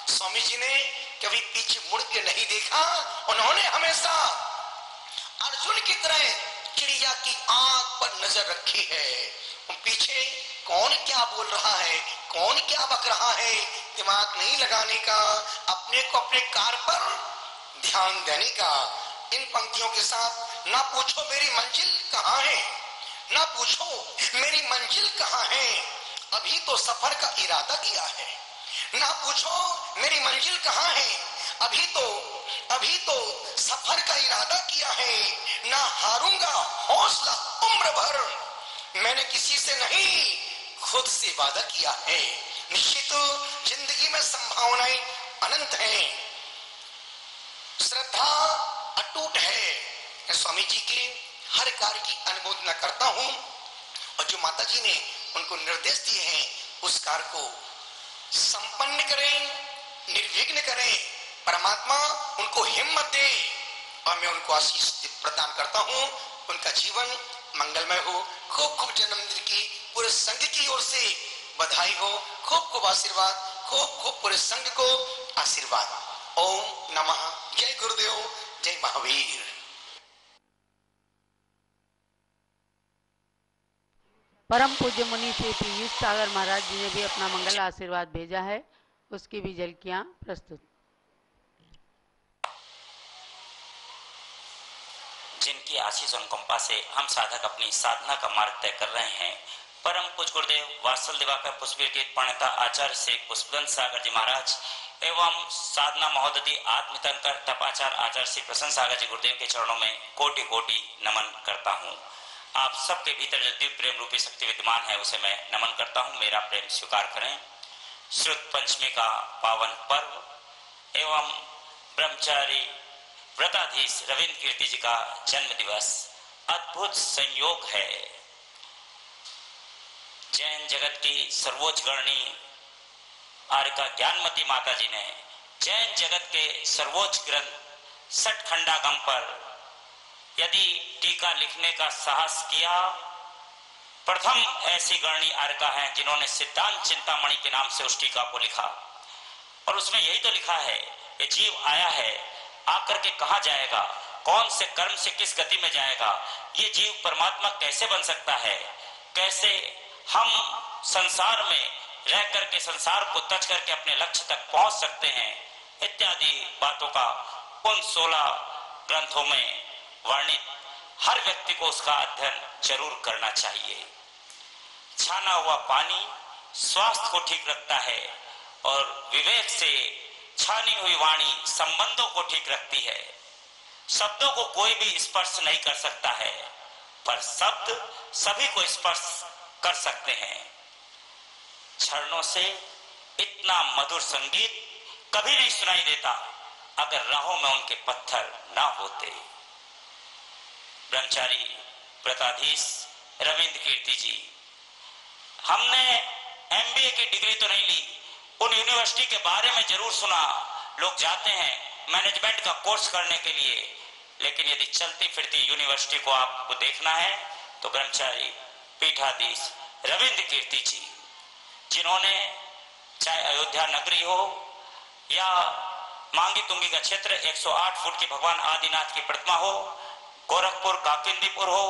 स्वामी जी ने कभी पीछे मुड़ के नहीं देखा। उन्होंने हमेशा अर्जुन की तरह चिड़िया की आंख पर नजर रखी है। पीछे कौन क्या बोल रहा है, कौन क्या बक रहा है, दिमाग नहीं लगाने का, अपने को अपने कार्य पर ध्यान देने का। इन पंक्तियों के साथ ना पूछो मेरी मंजिल कहाँ है, ना पूछो मेरी मंजिल कहाँ है, अभी तो सफर का इरादा किया है। ना पूछो मेरी मंजिल कहाँ है, अभी तो सफर का इरादा किया है। ना हारूंगा हौसला उम्र भर, मैंने किसी से नहीं खुद से वादा किया है। निश्चित जिंदगी में संभावनाएं अनंत हैं, श्रद्धा अटूट है। स्वामी जी के हर कार्य की अनुमोदना करता हूं और जो माता जी ने उनको निर्देश दिए हैं उस कार्य को संपन्न करें, निर्विघ्न करें। परमात्मा उनको हिम्मत दे और मैं उनको आशीष प्रदान करता हूं। उनका जीवन मंगलमय हो। खूब खूब जन्मदिन की पूरे संघ की ओर से बधाई हो। खूब खूब आशीर्वाद, खूब खूब पूरे संघ को आशीर्वाद। ओम नमः। जय गुरुदेव, जय महावीर। परम पूज्य मुनि श्री पीयूष सागर महाराज जी ने भी अपना मंगल आशीर्वाद भेजा है, उसकी भी झलकियां प्रस्तुत। जिनकी आशीष अनुकंपा से हम साधक अपनी साधना का मार्ग तय कर रहे हैं, परम पूज्य गुरुदेव वात्सल दिवाकर पुष्पीर प्रणेता आचार्य श्री पुष्पदंत सागर जी महाराज एवं साधना महोदधि आत्मतंकर तपाचार्य आचार्य श्री प्रसन्न सागर जी गुरुदेव के चरणों में कोटि कोटि नमन करता हूँ। आप सबके भीतर जो दिव्य प्रेम रूपी शक्ति विद्यमान है उसे मैं नमन करता हूँ। मेरा प्रेम स्वीकार करें। श्रुत पंचमी का पावन पर्व एवं ब्रह्मचारी व्रताधीश रविंद्र कीर्ति जी का जन्म दिवस अद्भुत संयोग है। जैन जगत की सर्वोच्च गणनी आर्यका ज्ञानमती माता जी ने जैन जगत के सर्वोच्च ग्रंथ सठखंडागम पर यदि टीका लिखने का साहस किया, प्रथम ऐसी गणनी आर्यका हैं जिन्होंने सिद्धांत चिंतामणि के नाम से उस टीका को लिखा और उसमें यही तो लिखा है, ये जीव आया है, आकर के कहाँ जाएगा, कौन से कर्म से किस गति में जाएगा, ये जीव परमात्मा कैसे बन सकता है, कैसे हम संसार में रह करके संसार को तज करके अपने लक्ष्य तक पहुंच सकते हैं, इत्यादि बातों का उन 16 ग्रंथों में वर्णित हर व्यक्ति को उसका अध्ययन जरूर करना चाहिए। छाना हुआ पानी स्वास्थ्य को ठीक रखता है और विवेक से छानी हुई वाणी संबंधों को ठीक रखती है। शब्दों को कोई भी स्पर्श नहीं कर सकता है, पर शब्द सभी को स्पर्श कर सकते हैं। झरनों से इतना मधुर संगीत कभी नहीं सुनाई देता अगर राहों में उनके पत्थर ना होते। ब्रह्मचारी व्रताधीश रविंद्र कीर्ति जी, हमने एमबीए की डिग्री तो नहीं ली, उन यूनिवर्सिटी के बारे में जरूर सुना, लोग जाते हैं मैनेजमेंट का कोर्स करने के लिए, लेकिन यदि चलती फिरती यूनिवर्सिटी को आपको देखना है तो ब्रह्मचारी पीठाधीश रविंद्र कीर्ति जी, जिन्होंने चाहे अयोध्या नगरी हो या मांगी तुंगी का क्षेत्र 108 फुट की भगवान आदिनाथ की प्रतिमा हो, गोरखपुर काकिंदीपुर हो,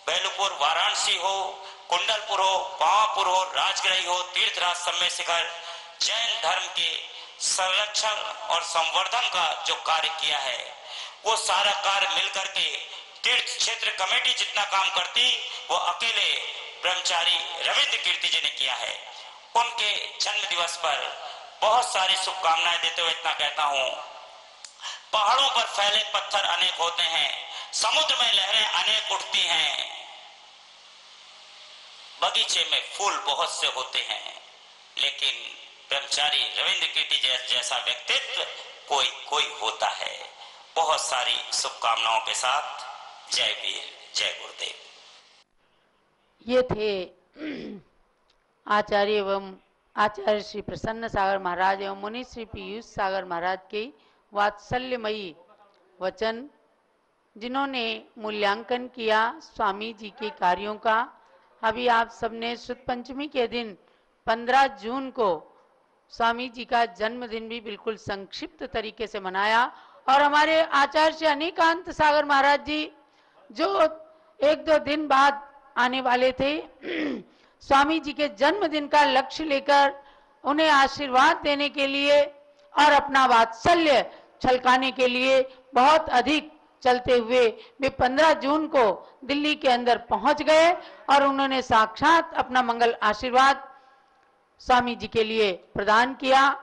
बेलुपुर वाराणसी हो, कुंडलपुर हो, पावापुर हो, राजगृही हो, तीर्थराज सम्मेद शिखर, जैन धर्म के संरक्षण और संवर्धन का जो कार्य किया है वो सारा कार्य मिलकर के तीर्थ क्षेत्र कमेटी जितना काम करती वो अकेले ब्रह्मचारी रविंद्र कीर्ति जी ने किया है। उनके जन्म दिवस पर बहुत सारी शुभकामनाएं देते हुए इतना कहता हूं, पहाड़ों पर फैले पत्थर अनेक होते हैं, समुद्र में लहरें अनेक उठती हैं, बगीचे में फूल बहुत से होते हैं, लेकिन ब्रह्मचारी रविंद्र कीर्ति जैसा व्यक्तित्व कोई कोई होता है। बहुत सारी शुभकामनाओं के साथ जय वीर, जय गुरुदेव। ये थे आचार्य एवं आचार्य श्री प्रसन्न सागर महाराज एवं मुनि श्री पीयूष सागर महाराज के वात्सल्यमयी वचन, जिन्होंने मूल्यांकन किया स्वामी जी के कार्यों का। अभी आप सबने शुद्ध पंचमी के दिन 15 जून को स्वामी जी का जन्मदिन भी बिल्कुल संक्षिप्त तरीके से मनाया और हमारे आचार्य श्री अनिकांत सागर महाराज जी जो 1-2 दिन बाद आने वाले थे, स्वामी जी के जन्मदिन का लक्ष्य लेकर उन्हें आशीर्वाद देने के लिए और अपना वात्सल्य छलकाने के लिए बहुत अधिक चलते हुए वे 15 जून को दिल्ली के अंदर पहुंच गए और उन्होंने साक्षात अपना मंगल आशीर्वाद स्वामी जी के लिए प्रदान किया।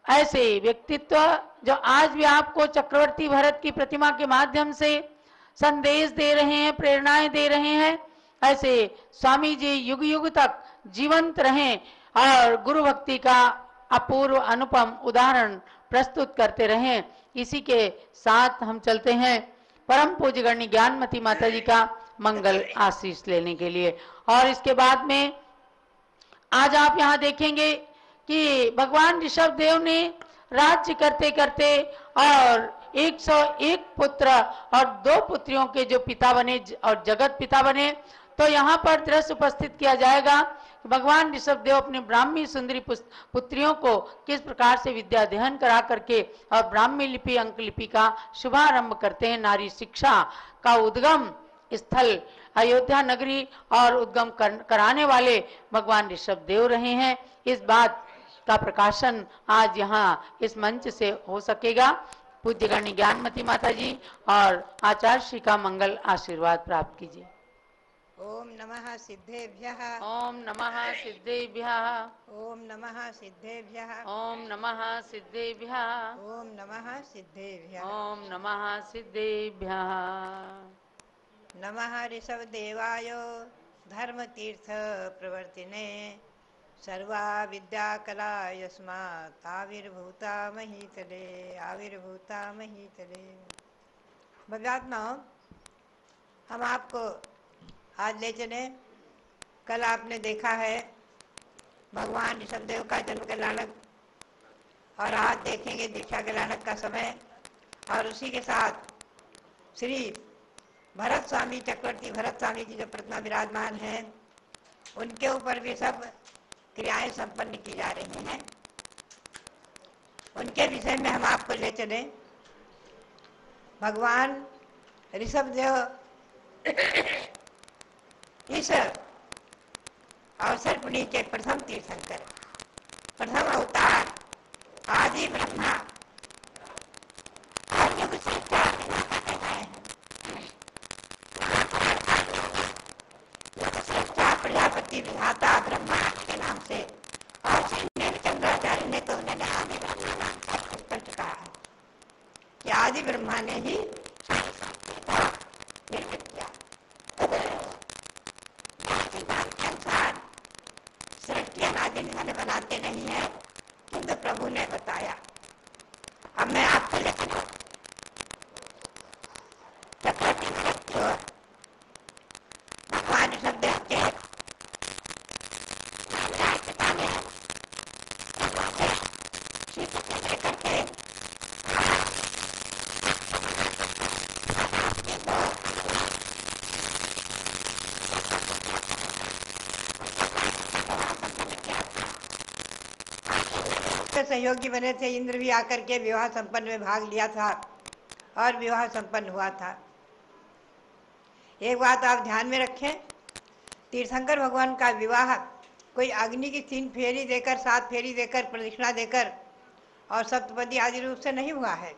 ऐसे व्यक्तित्व जो आज भी आपको चक्रवर्ती भरत की प्रतिमा के माध्यम से संदेश दे रहे हैं, प्रेरणाएं दे रहे हैं, ऐसे स्वामी जी युग युग तक जीवंत रहें और गुरु भक्ति का अपूर्व अनुपम उदाहरण प्रस्तुत करते रहें। इसी के साथ हम चलते हैं परम पूज्य गणनी ज्ञानमती माता जी का मंगल आशीष लेने के लिए। और इसके बाद में आज आप यहाँ देखेंगे कि भगवान ऋषभ देव ने राज्य करते करते और 101 पुत्र और 2 पुत्रियों के जो पिता बने और जगत पिता बने, तो यहाँ पर दृश्य उपस्थित किया जाएगा भगवान ऋषभ देव अपने ब्राह्मी सुंदरी पुत्रियों को किस प्रकार से विद्या अध्ययन करा करके और ब्राह्मी लिपि अंक लिपि का शुभारंभ करते हैं। नारी शिक्षा का उद्गम स्थल अयोध्या नगरी और उद्गम कराने वाले भगवान ऋषभ देव रहे हैं। इस बात का प्रकाशन आज यहाँ इस मंच से हो सकेगा। पूज्य गणनी ज्ञानमती माता जी और आचार्य श्री का मंगल आशीर्वाद प्राप्त कीजिए। ओम नमः सिद्धेभ्यः। ओम नमः सिद्धेभ्यः। ओम नमः सिद्धेभ्यः। ओम नमः सिद्धेभ्यः। ओम नमः सिद्धेभ्यः। ओम नमः सिद्धेभ्यः। नमः ऋषभदेवाय धर्मतीर्थ प्रवर्तिने सर्वा विद्या कला यस्मात् आविर्भूता महीतले आविर्भूता महीतले। भव्यात्मा, हम आपको आज ले चले। कल आपने देखा है भगवान ऋषभदेव का जन्म कल्याणक और आज देखेंगे दीक्षा कल्याणक का समय। और उसी के साथ श्री भरत स्वामी, चक्रवर्ती भरत स्वामी जी जो प्रतिमा विराजमान हैं, उनके ऊपर भी सब क्रियाएं संपन्न की जा रही हैं। उनके विषय में हम आपको ले चले। भगवान ऋषभदेव इस अवसर पुण्य के प्रथम तीर्थंकर, प्रथम अवतार, आदि ब्रह्मा प्रजापति विधाता ब्रह्मा के नाम से, और चंद्राचार्य ने तो उन्होंने आदि ब्रह्मा नाम से स्पष्ट कहा है कि आदि ब्रह्मा ने ही निर्मित किया। सृष्टि अनादि निधन बनाते नहीं है, किंतु प्रभु ने बताया। अब मैं आपको लेकर भगवान ऋषभदेव के सहयोगी बने थे। इंद्र भी आकर के विवाह संपन्न में भाग लिया था और विवाह संपन्न हुआ था। एक बात आप ध्यान में रखें, तीर्थंकर भगवान का विवाह कोई अग्नि की 3 फेरी देकर, 7 फेरी देकर, प्रदक्षिणा देकर और सप्तपदी आदि रूप से नहीं हुआ है।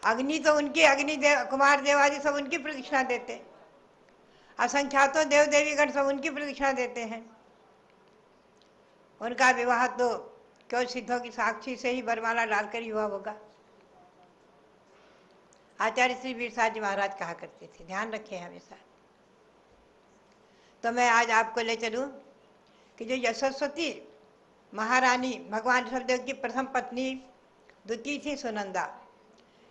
अग्नि तो उनकी, अग्निदेव, कुमार देव आदि सब उनकी प्रदक्षिणा देते, असंख्यातों देव देवीगण सब उनकी प्रदक्षिणा देते हैं। उनका विवाह तो केवल सिद्धों की साक्षी से ही वरमाला डालकर ही हुआ होगा। आचार्य श्री वीरसार जी महाराज कहा करते थे, ध्यान रखें हमेशा। तो मैं आज आपको ले चलूं कि जो यशस्वती महारानी भगवान ऋषभदेव की प्रथम पत्नी द्वितीय थी सुनंदा।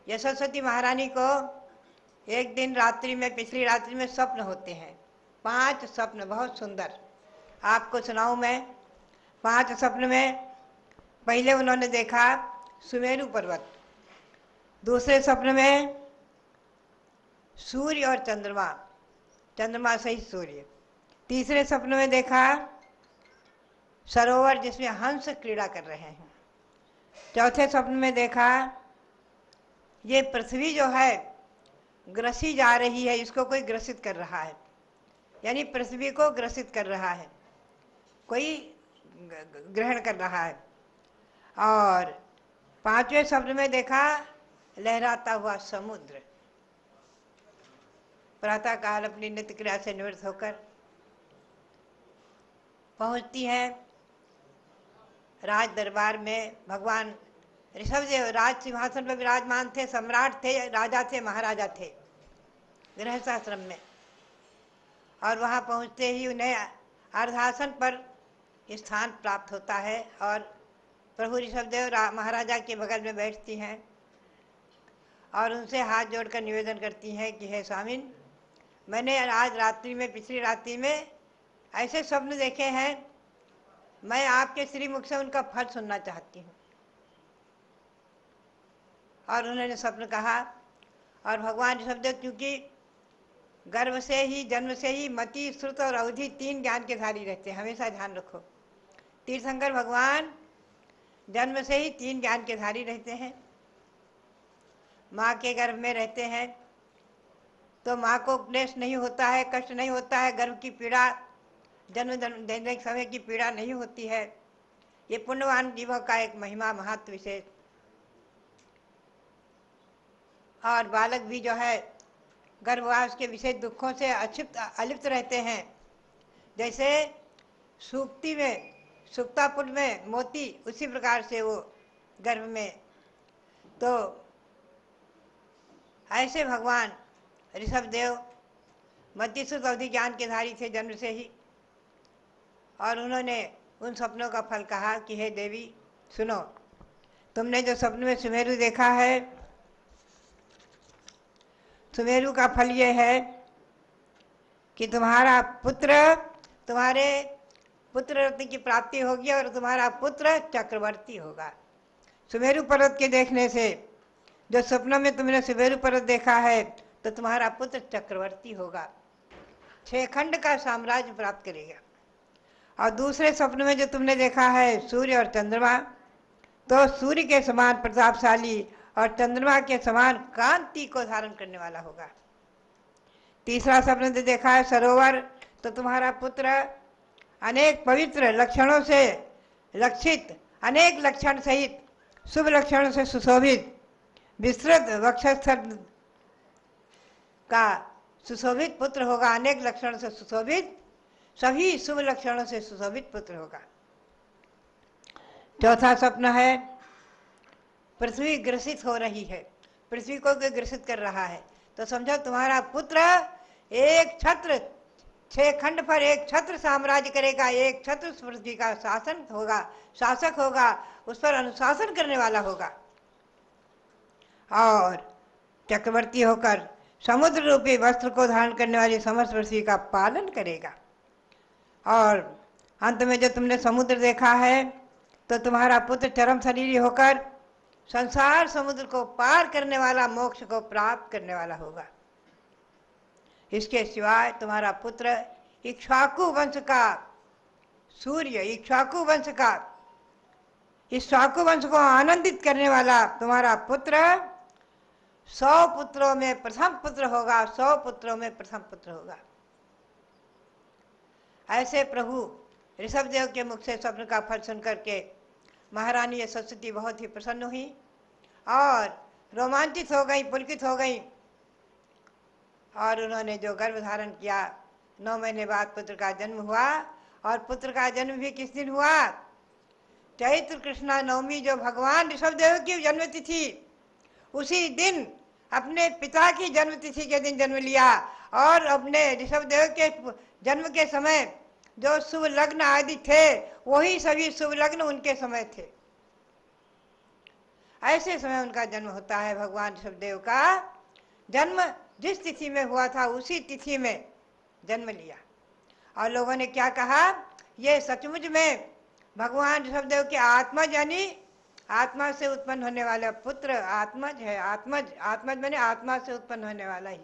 यशस्वती महारानी को एक दिन रात्रि में, पिछली रात्रि में स्वप्न होते हैं, 5 स्वप्न बहुत सुंदर। आपको सुनाऊं मैं 5 स्वप्न में। पहले उन्होंने देखा सुमेरु पर्वत, दूसरे स्वप्न में सूर्य और चंद्रमा, चंद्रमा सहित सूर्य। तीसरे स्वप्न में देखा सरोवर जिसमें हंस क्रीड़ा कर रहे हैं। चौथे स्वप्न में देखा ये पृथ्वी जो है ग्रसी जा रही है, इसको कोई ग्रसित कर रहा है, यानी पृथ्वी को ग्रसित कर रहा है, कोई ग्रहण कर रहा है। और 5वें स्वप्न में देखा लहराता हुआ समुद्र प्रातः काल अपनी नित्य क्रिया से निवृत्त होकर पहुंचती हैं राज दरबार में। भगवान ऋषभदेव राज सिंहासन पर विराजमान थे, सम्राट थे, राजा थे, महाराजा थे गृहस्थाश्रम में। और वहां पहुंचते ही उन्हें अर्धासन पर स्थान प्राप्त होता है और प्रभु ऋषभदेव महाराजा के बगल में बैठती हैं और उनसे हाथ जोड़कर निवेदन करती हैं कि हे स्वामिन, मैंने आज रात्रि में, पिछली रात्रि में ऐसे स्वप्न देखे हैं, मैं आपके श्रीमुख से उनका फल सुनना चाहती हूँ। और उन्होंने स्वप्न कहा। और भगवान ऋषभदेव क्योंकि गर्भ से ही, जन्म से ही मति, श्रुत और अवधि 3 ज्ञान के धारी रहते हैं, हमेशा ध्यान रखो। तीर्थंकर भगवान जन्म से ही 3 ज्ञान के धारी रहते हैं। माँ के गर्भ में रहते हैं तो माँ को क्लेश नहीं होता है, कष्ट नहीं होता है, गर्भ की पीड़ा, जन्म देने के समय की पीड़ा नहीं होती है। ये पुण्यवान जीवों का एक महिमा, महत्व विशेष। और बालक भी जो है गर्भवास के विशेष दुखों से अलिप्त रहते हैं। जैसे सूक्ति में, सुक्तापुट में मोती, उसी प्रकार से वो गर्भ में। तो ऐसे भगवान ऋषभदेव मध्यसुत अवधि ज्ञान के धारी थे जन्म से ही। और उन्होंने उन सपनों का फल कहा कि हे देवी सुनो, तुमने जो स्वप्न में सुमेरु देखा है, सुमेरु का फल ये है कि तुम्हारा पुत्र, तुम्हारे पुत्र रत्न की प्राप्ति होगी और तुम्हारा पुत्र चक्रवर्ती होगा। सुमेरु पर्वत के देखने से, जो सपनों में तुमने सुमेरु पर्वत देखा है, तो तुम्हारा पुत्र चक्रवर्ती होगा, 6 खंड का साम्राज्य प्राप्त करेगा। और दूसरे स्वप्न में जो तुमने देखा है सूर्य और चंद्रमा, तो सूर्य के समान प्रतापशाली और चंद्रमा के समान कांति को धारण करने वाला होगा। तीसरा स्वप्न जो देखा है सरोवर, तो तुम्हारा पुत्र अनेक पवित्र लक्षणों से लक्षित, अनेक लक्षण सहित शुभ लक्षणों से सुशोभित, विस्तृत वक्षस्थल का सुशोभित पुत्र होगा। अनेक लक्षणों से सुशोभित, सभी शुभ लक्षणों से सुशोभित पुत्र होगा। चौथा स्वप्न है पृथ्वी ग्रसित हो रही है, पृथ्वी को ग्रसित कर रहा है, तो समझो तुम्हारा पुत्र एक छत्र, 6 खंड पर एक छत्र साम्राज्य करेगा, एक छत्र पृथ्वी का शासन होगा, शासक होगा, उस पर अनुशासन करने वाला होगा। और चक्रवर्ती होकर समुद्र रूपी वस्त्र को धारण करने वाली समस्त पृथ्वी का पालन करेगा। और अंत में जो तुमने समुद्र देखा है, तो तुम्हारा पुत्र चरम शरीरी होकर संसार समुद्र को पार करने वाला, मोक्ष को प्राप्त करने वाला होगा। इसके सिवाय तुम्हारा पुत्र इक्ष्वाकु वंश का सूर्य, इक्ष्वाकु वंश का, इक्ष्वाकु वंश को आनंदित करने वाला तुम्हारा पुत्र 100 पुत्रों में प्रथम पुत्र होगा, 100 पुत्रों में प्रथम पुत्र होगा। ऐसे प्रभु ऋषभदेव के मुख से स्वप्न का फल सुन करके महारानी यशस्वी बहुत ही प्रसन्न हुई और रोमांचित हो गई, पुलकित हो गई। और उन्होंने जो गर्भ धारण किया, 9 महीने बाद पुत्र का जन्म हुआ। और पुत्र का जन्म भी किस दिन हुआ? चैत्र कृष्णा नवमी, जो भगवान ऋषभदेव की जन्म तिथि, उसी दिन अपने पिता की जन्म तिथि के दिन जन्म लिया। और अपने ऋषभदेव के जन्म के समय जो शुभ लग्न आदि थे, वही सभी शुभ लग्न उनके समय थे। ऐसे समय उनका जन्म होता है। भगवान ऋषभदेव का जन्म जिस तिथि में हुआ था, उसी तिथि में जन्म लिया। और लोगों ने क्या कहा, ये सचमुच में भगवान ऋषभदेव के आत्मज, यानी आत्मा से उत्पन्न होने वाला पुत्र आत्मज है। आत्मज, आत्मज माने आत्मा से उत्पन्न होने वाला ही।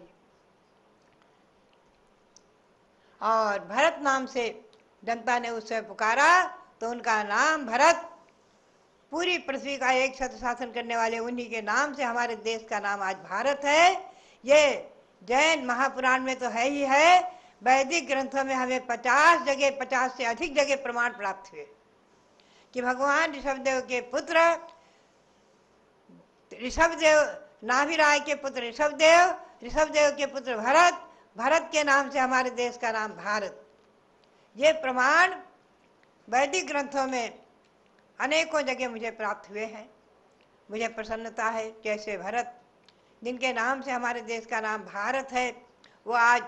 और भरत नाम से जनता ने उससे पुकारा, तो उनका नाम भरत, पूरी पृथ्वी का एक छत्र शासन करने वाले उन्हीं के नाम से हमारे देश का नाम आज भारत है। ये जैन महापुराण में तो है ही है, वैदिक ग्रंथों में हमें 50 जगह, 50 से अधिक जगह प्रमाण प्राप्त हुए कि भगवान ऋषभदेव के पुत्र नाभिराय के पुत्र ऋषभदेव, ऋषभदेव के पुत्र भरत, भरत के नाम से हमारे देश का नाम भारत। ये प्रमाण वैदिक ग्रंथों में अनेकों जगह मुझे प्राप्त हुए हैं। मुझे प्रसन्नता है कि ऐसे भरत जिनके नाम से हमारे देश का नाम भारत है, वो आज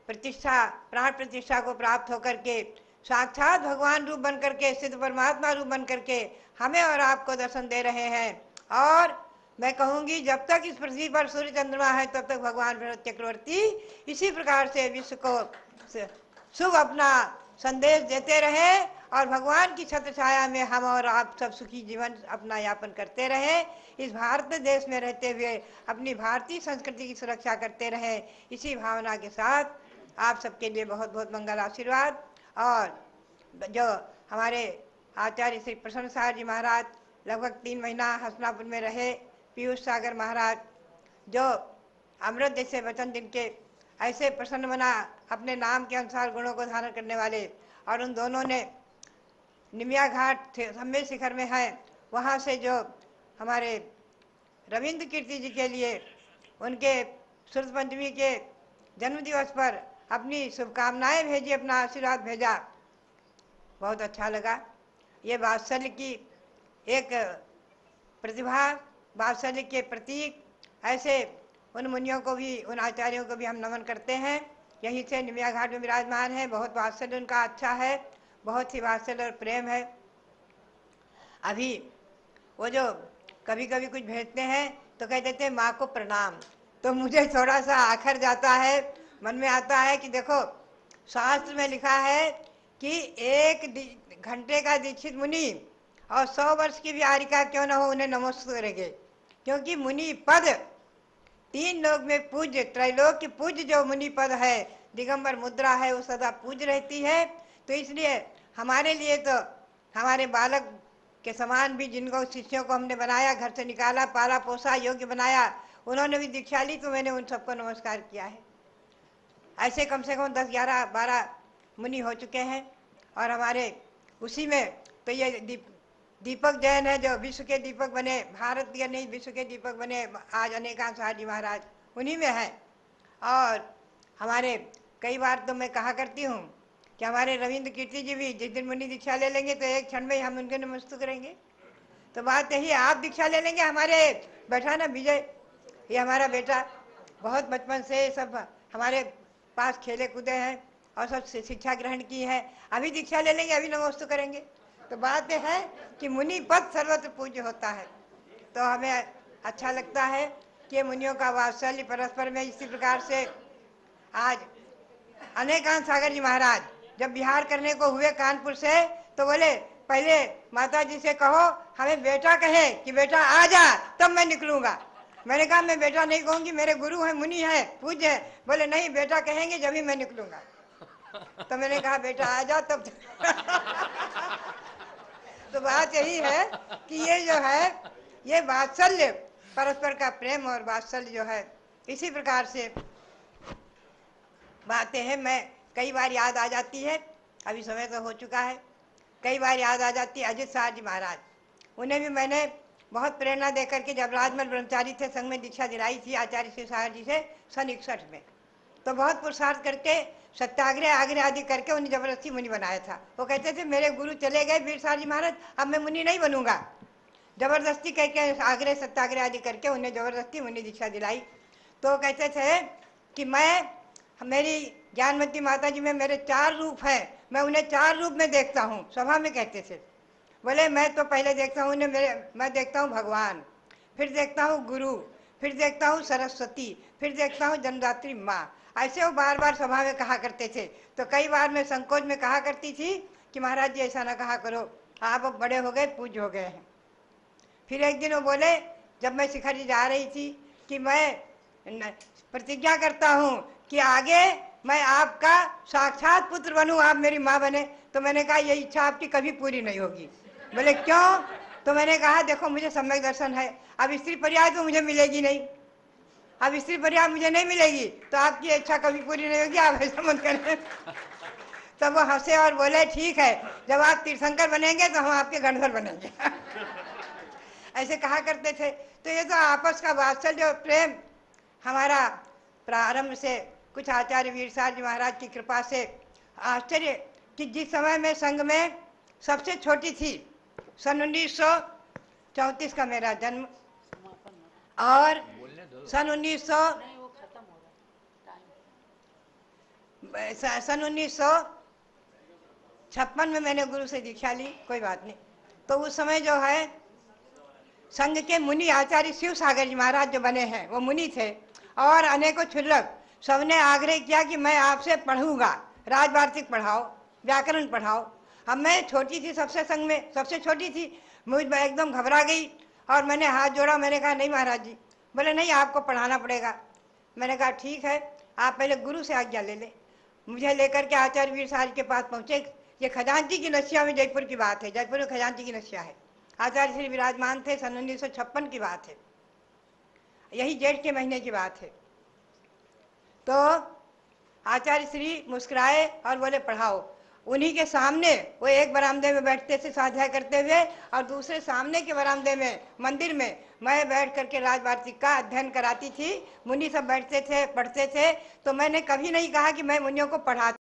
प्रतिष्ठा, प्राण प्रतिष्ठा को प्राप्त होकर के साक्षात भगवान रूप बन करके, सिद्ध परमात्मा रूप बन करके हमें और आपको दर्शन दे रहे हैं। और मैं कहूंगी जब तक इस पृथ्वी पर सूर्य चंद्रमा है तब तक भगवान भरत चक्रवर्ती इसी प्रकार से विश्व को शुभ अपना संदेश देते रहे और भगवान की छत्र छाया में हम और आप सब सुखी जीवन अपना यापन करते रहे। इस भारत देश में रहते हुए अपनी भारतीय संस्कृति की सुरक्षा करते रहे। इसी भावना के साथ आप सबके लिए बहुत बहुत मंगल आशीर्वाद। और जो हमारे आचार्य श्री प्रसन्न साहब जी महाराज लगभग 3 महीना हसनापुर में रहे, पीयूष सागर महाराज जो अमृत जैसे वचन जिनके ऐसे प्रसन्न मना अपने नाम के अनुसार गुणों को धारण करने वाले, और उन दोनों ने निमिया घाट सम्मेद शिखर में है, वहाँ से जो हमारे रविंद्र कीर्ति जी के लिए उनके शुद्ध पंचमी के जन्म दिवस पर अपनी शुभकामनाएं भेजी, अपना आशीर्वाद भेजा, बहुत अच्छा लगा। ये वात्सल्य की एक प्रतिभा, वात्सल्य के प्रतीक ऐसे उन मुनियों को भी, उन आचार्यों को भी हम नमन करते हैं। यहीं से निमिया घाट में विराजमान है। बहुत वात्सल्य उनका अच्छा है, बहुत ही वात्सल्य और प्रेम है। अभी वो जो कभी कभी कुछ भेजते हैं तो कह देते हैं माँ को प्रणाम, तो मुझे थोड़ा सा आखर जाता है, मन में आता है कि देखो शास्त्र में लिखा है कि 1 घंटे का दीक्षित मुनि और 100 वर्ष की भी आरिका क्यों न हो उन्हें नमस्कार करेंगे, क्योंकि मुनि पद 3 लोक में पूज्य, त्रैलोक की पूज्य जो मुनि पद है, दिगंबर मुद्रा है, वो सदा पूज्य रहती है। तो इसलिए हमारे लिए तो हमारे बालक के समान भी, जिनको शिष्यों को हमने बनाया, घर से निकाला, पाला पोसा, योग्य बनाया, उन्होंने भी दीक्षा ली, तो मैंने उन सबको नमस्कार किया है। ऐसे कम से कम 10, 11, 12 मुनि हो चुके हैं। और हमारे उसी में तो ये दीपक जैन है जो विश्व के दीपक बने, भारत के नहीं विश्व के दीपक बने आज अनेकांश जी महाराज, उन्हीं में है। और हमारे कई बार तो मैं कहा करती हूँ कि हमारे रविंद्र कीर्ति जी भी जिस दिन मुनि दीक्षा ले लेंगे तो एक क्षण में हम उनके नमस्ते करेंगे। तो बात यही, आप दीक्षा ले लेंगे, हमारे बैठा ना विजय, ये हमारा बेटा बहुत बचपन से सब हमारे पास खेले कूदे हैं और सब शिक्षा ग्रहण की है, अभी दीक्षा ले लेंगे, अभी नमस्ते करेंगे। तो बात यह है कि मुनि पद सर्वत्र पूज्य होता है। तो हमें अच्छा लगता है कि मुनियों का वात्सल्य परस्पर में इसी प्रकार से। आज अनेकांश सागर जी महाराज जब बिहार करने को हुए कानपुर से, तो बोले पहले माता जी से कहो हमें बेटा कहे कि बेटा आ जा, तब मैं निकलूंगा। मैंने कहा मैं बेटा नहीं कहूंगी, मेरे गुरु हैं, मुनि है, पूज्य है। बोले नहीं, बेटा कहेंगे जब ही मैं निकलूंगा। तो मैंने कहा बेटा आ जा तब। तो बात यही है कि ये जो है, ये वात्सल्य, परस्पर का प्रेम और वात्सल्य जो है, इसी प्रकार से बातें हैं। मैं कई बार याद आ जाती है, अभी समय तो हो चुका है, कई बार याद आ जाती है अजित शाह जी महाराज। उन्हें भी मैंने बहुत प्रेरणा देकर के, जब राजमल ब्रह्मचारी थे, संघ में दीक्षा दिलाई थी आचार्य श्री सागर जी से सन 61 में। तो बहुत पुरुषार्थ करके, सत्याग्रह आग्रह आदि करके उन्हें जबरदस्ती मुनि बनाया था। वो कहते थे मेरे गुरु चले गए वीर साहब जी महाराज, अब मैं मुनि नहीं बनूंगा। जबरदस्ती करके आग्रह सत्याग्रह आदि करके उन्हें जबरदस्ती मुनि दीक्षा दिलाई। तो कहते थे कि मैं, मेरी ज्ञानवती माता जी में मेरे 4 रूप हैं, मैं उन्हें 4 रूप में देखता हूँ। सभा में कहते थे, बोले मैं तो पहले देखता हूँ उन्हें, मैं देखता हूँ भगवान, फिर देखता हूँ गुरु, फिर देखता हूँ सरस्वती, फिर देखता हूँ जन्मदात्री माँ। ऐसे वो बार बार सभा में कहा करते थे। तो कई बार मैं संकोच में कहा करती थी कि महाराज जी ऐसा ना कहा करो, आप अब बड़े हो गए, पूज्य हो गए हैं। फिर एक दिन वो बोले, जब मैं शिखर जी जा रही थी, कि मैं प्रतिज्ञा करता हूँ कि आगे मैं आपका साक्षात पुत्र बनूं, आप मेरी माँ बने। तो मैंने कहा ये इच्छा आपकी कभी पूरी नहीं होगी। बोले क्यों? तो मैंने कहा देखो मुझे सम्यक दर्शन है, अब स्त्री पर्याय तो मुझे मिलेगी नहीं, अब स्त्री पर्याय मुझे नहीं मिलेगी, तो आपकी इच्छा कभी पूरी नहीं होगी, आप ऐसा मत करें। तब वो हंसे और बोले ठीक है, जब आप तीर्थंकर बनेंगे तो हम आपके गणधर बनेंगे। ऐसे कहा करते थे। तो ये तो आपस का वात्सल्य और प्रेम हमारा प्रारंभ से कुछ आचार्य वीरसार जी महाराज की कृपा से आश्चर्य कि जिस समय मैं संघ में सबसे छोटी थी, सन 1934 का मेरा जन्म, और सन 1956 में मैंने गुरु से दीक्षा ली। कोई बात नहीं। तो उस समय जो है संघ के मुनि आचार्य शिव सागर जी महाराज जो बने हैं वो मुनि थे, और अनेकों क्षुल्लक सबने आग्रह किया कि मैं आपसे पढ़ूंगा, राजवार्तिक पढ़ाओ, व्याकरण पढ़ाओ। अब मैं छोटी थी, सबसे संघ में सबसे छोटी थी, मुझ एकदम घबरा गई और मैंने हाथ जोड़ा। मैंने कहा नहीं महाराज जी। बोले नहीं, आपको पढ़ाना पड़ेगा। मैंने कहा ठीक है, आप पहले गुरु से आज्ञा ले लें। मुझे लेकर के आचार्य वीरसार के पास पहुंचे। ये खजांची की नशिया में जयपुर की बात है, जयपुर में खजांची की नशिया है। आचार्य श्री विराजमान थे, सन 1956 की बात है, यही जेठ के महीने की बात है। तो आचार्य श्री मुस्कुराए और बोले पढ़ाओ। उन्हीं के सामने वो एक बरामदे में बैठते थे स्वाध्याय करते हुए, और दूसरे सामने के बरामदे में मंदिर में मैं बैठ करके राजवार्तिक का अध्ययन कराती थी। मुनि सब बैठते थे, पढ़ते थे। तो मैंने कभी नहीं कहा कि मैं मुनियों को पढ़ाती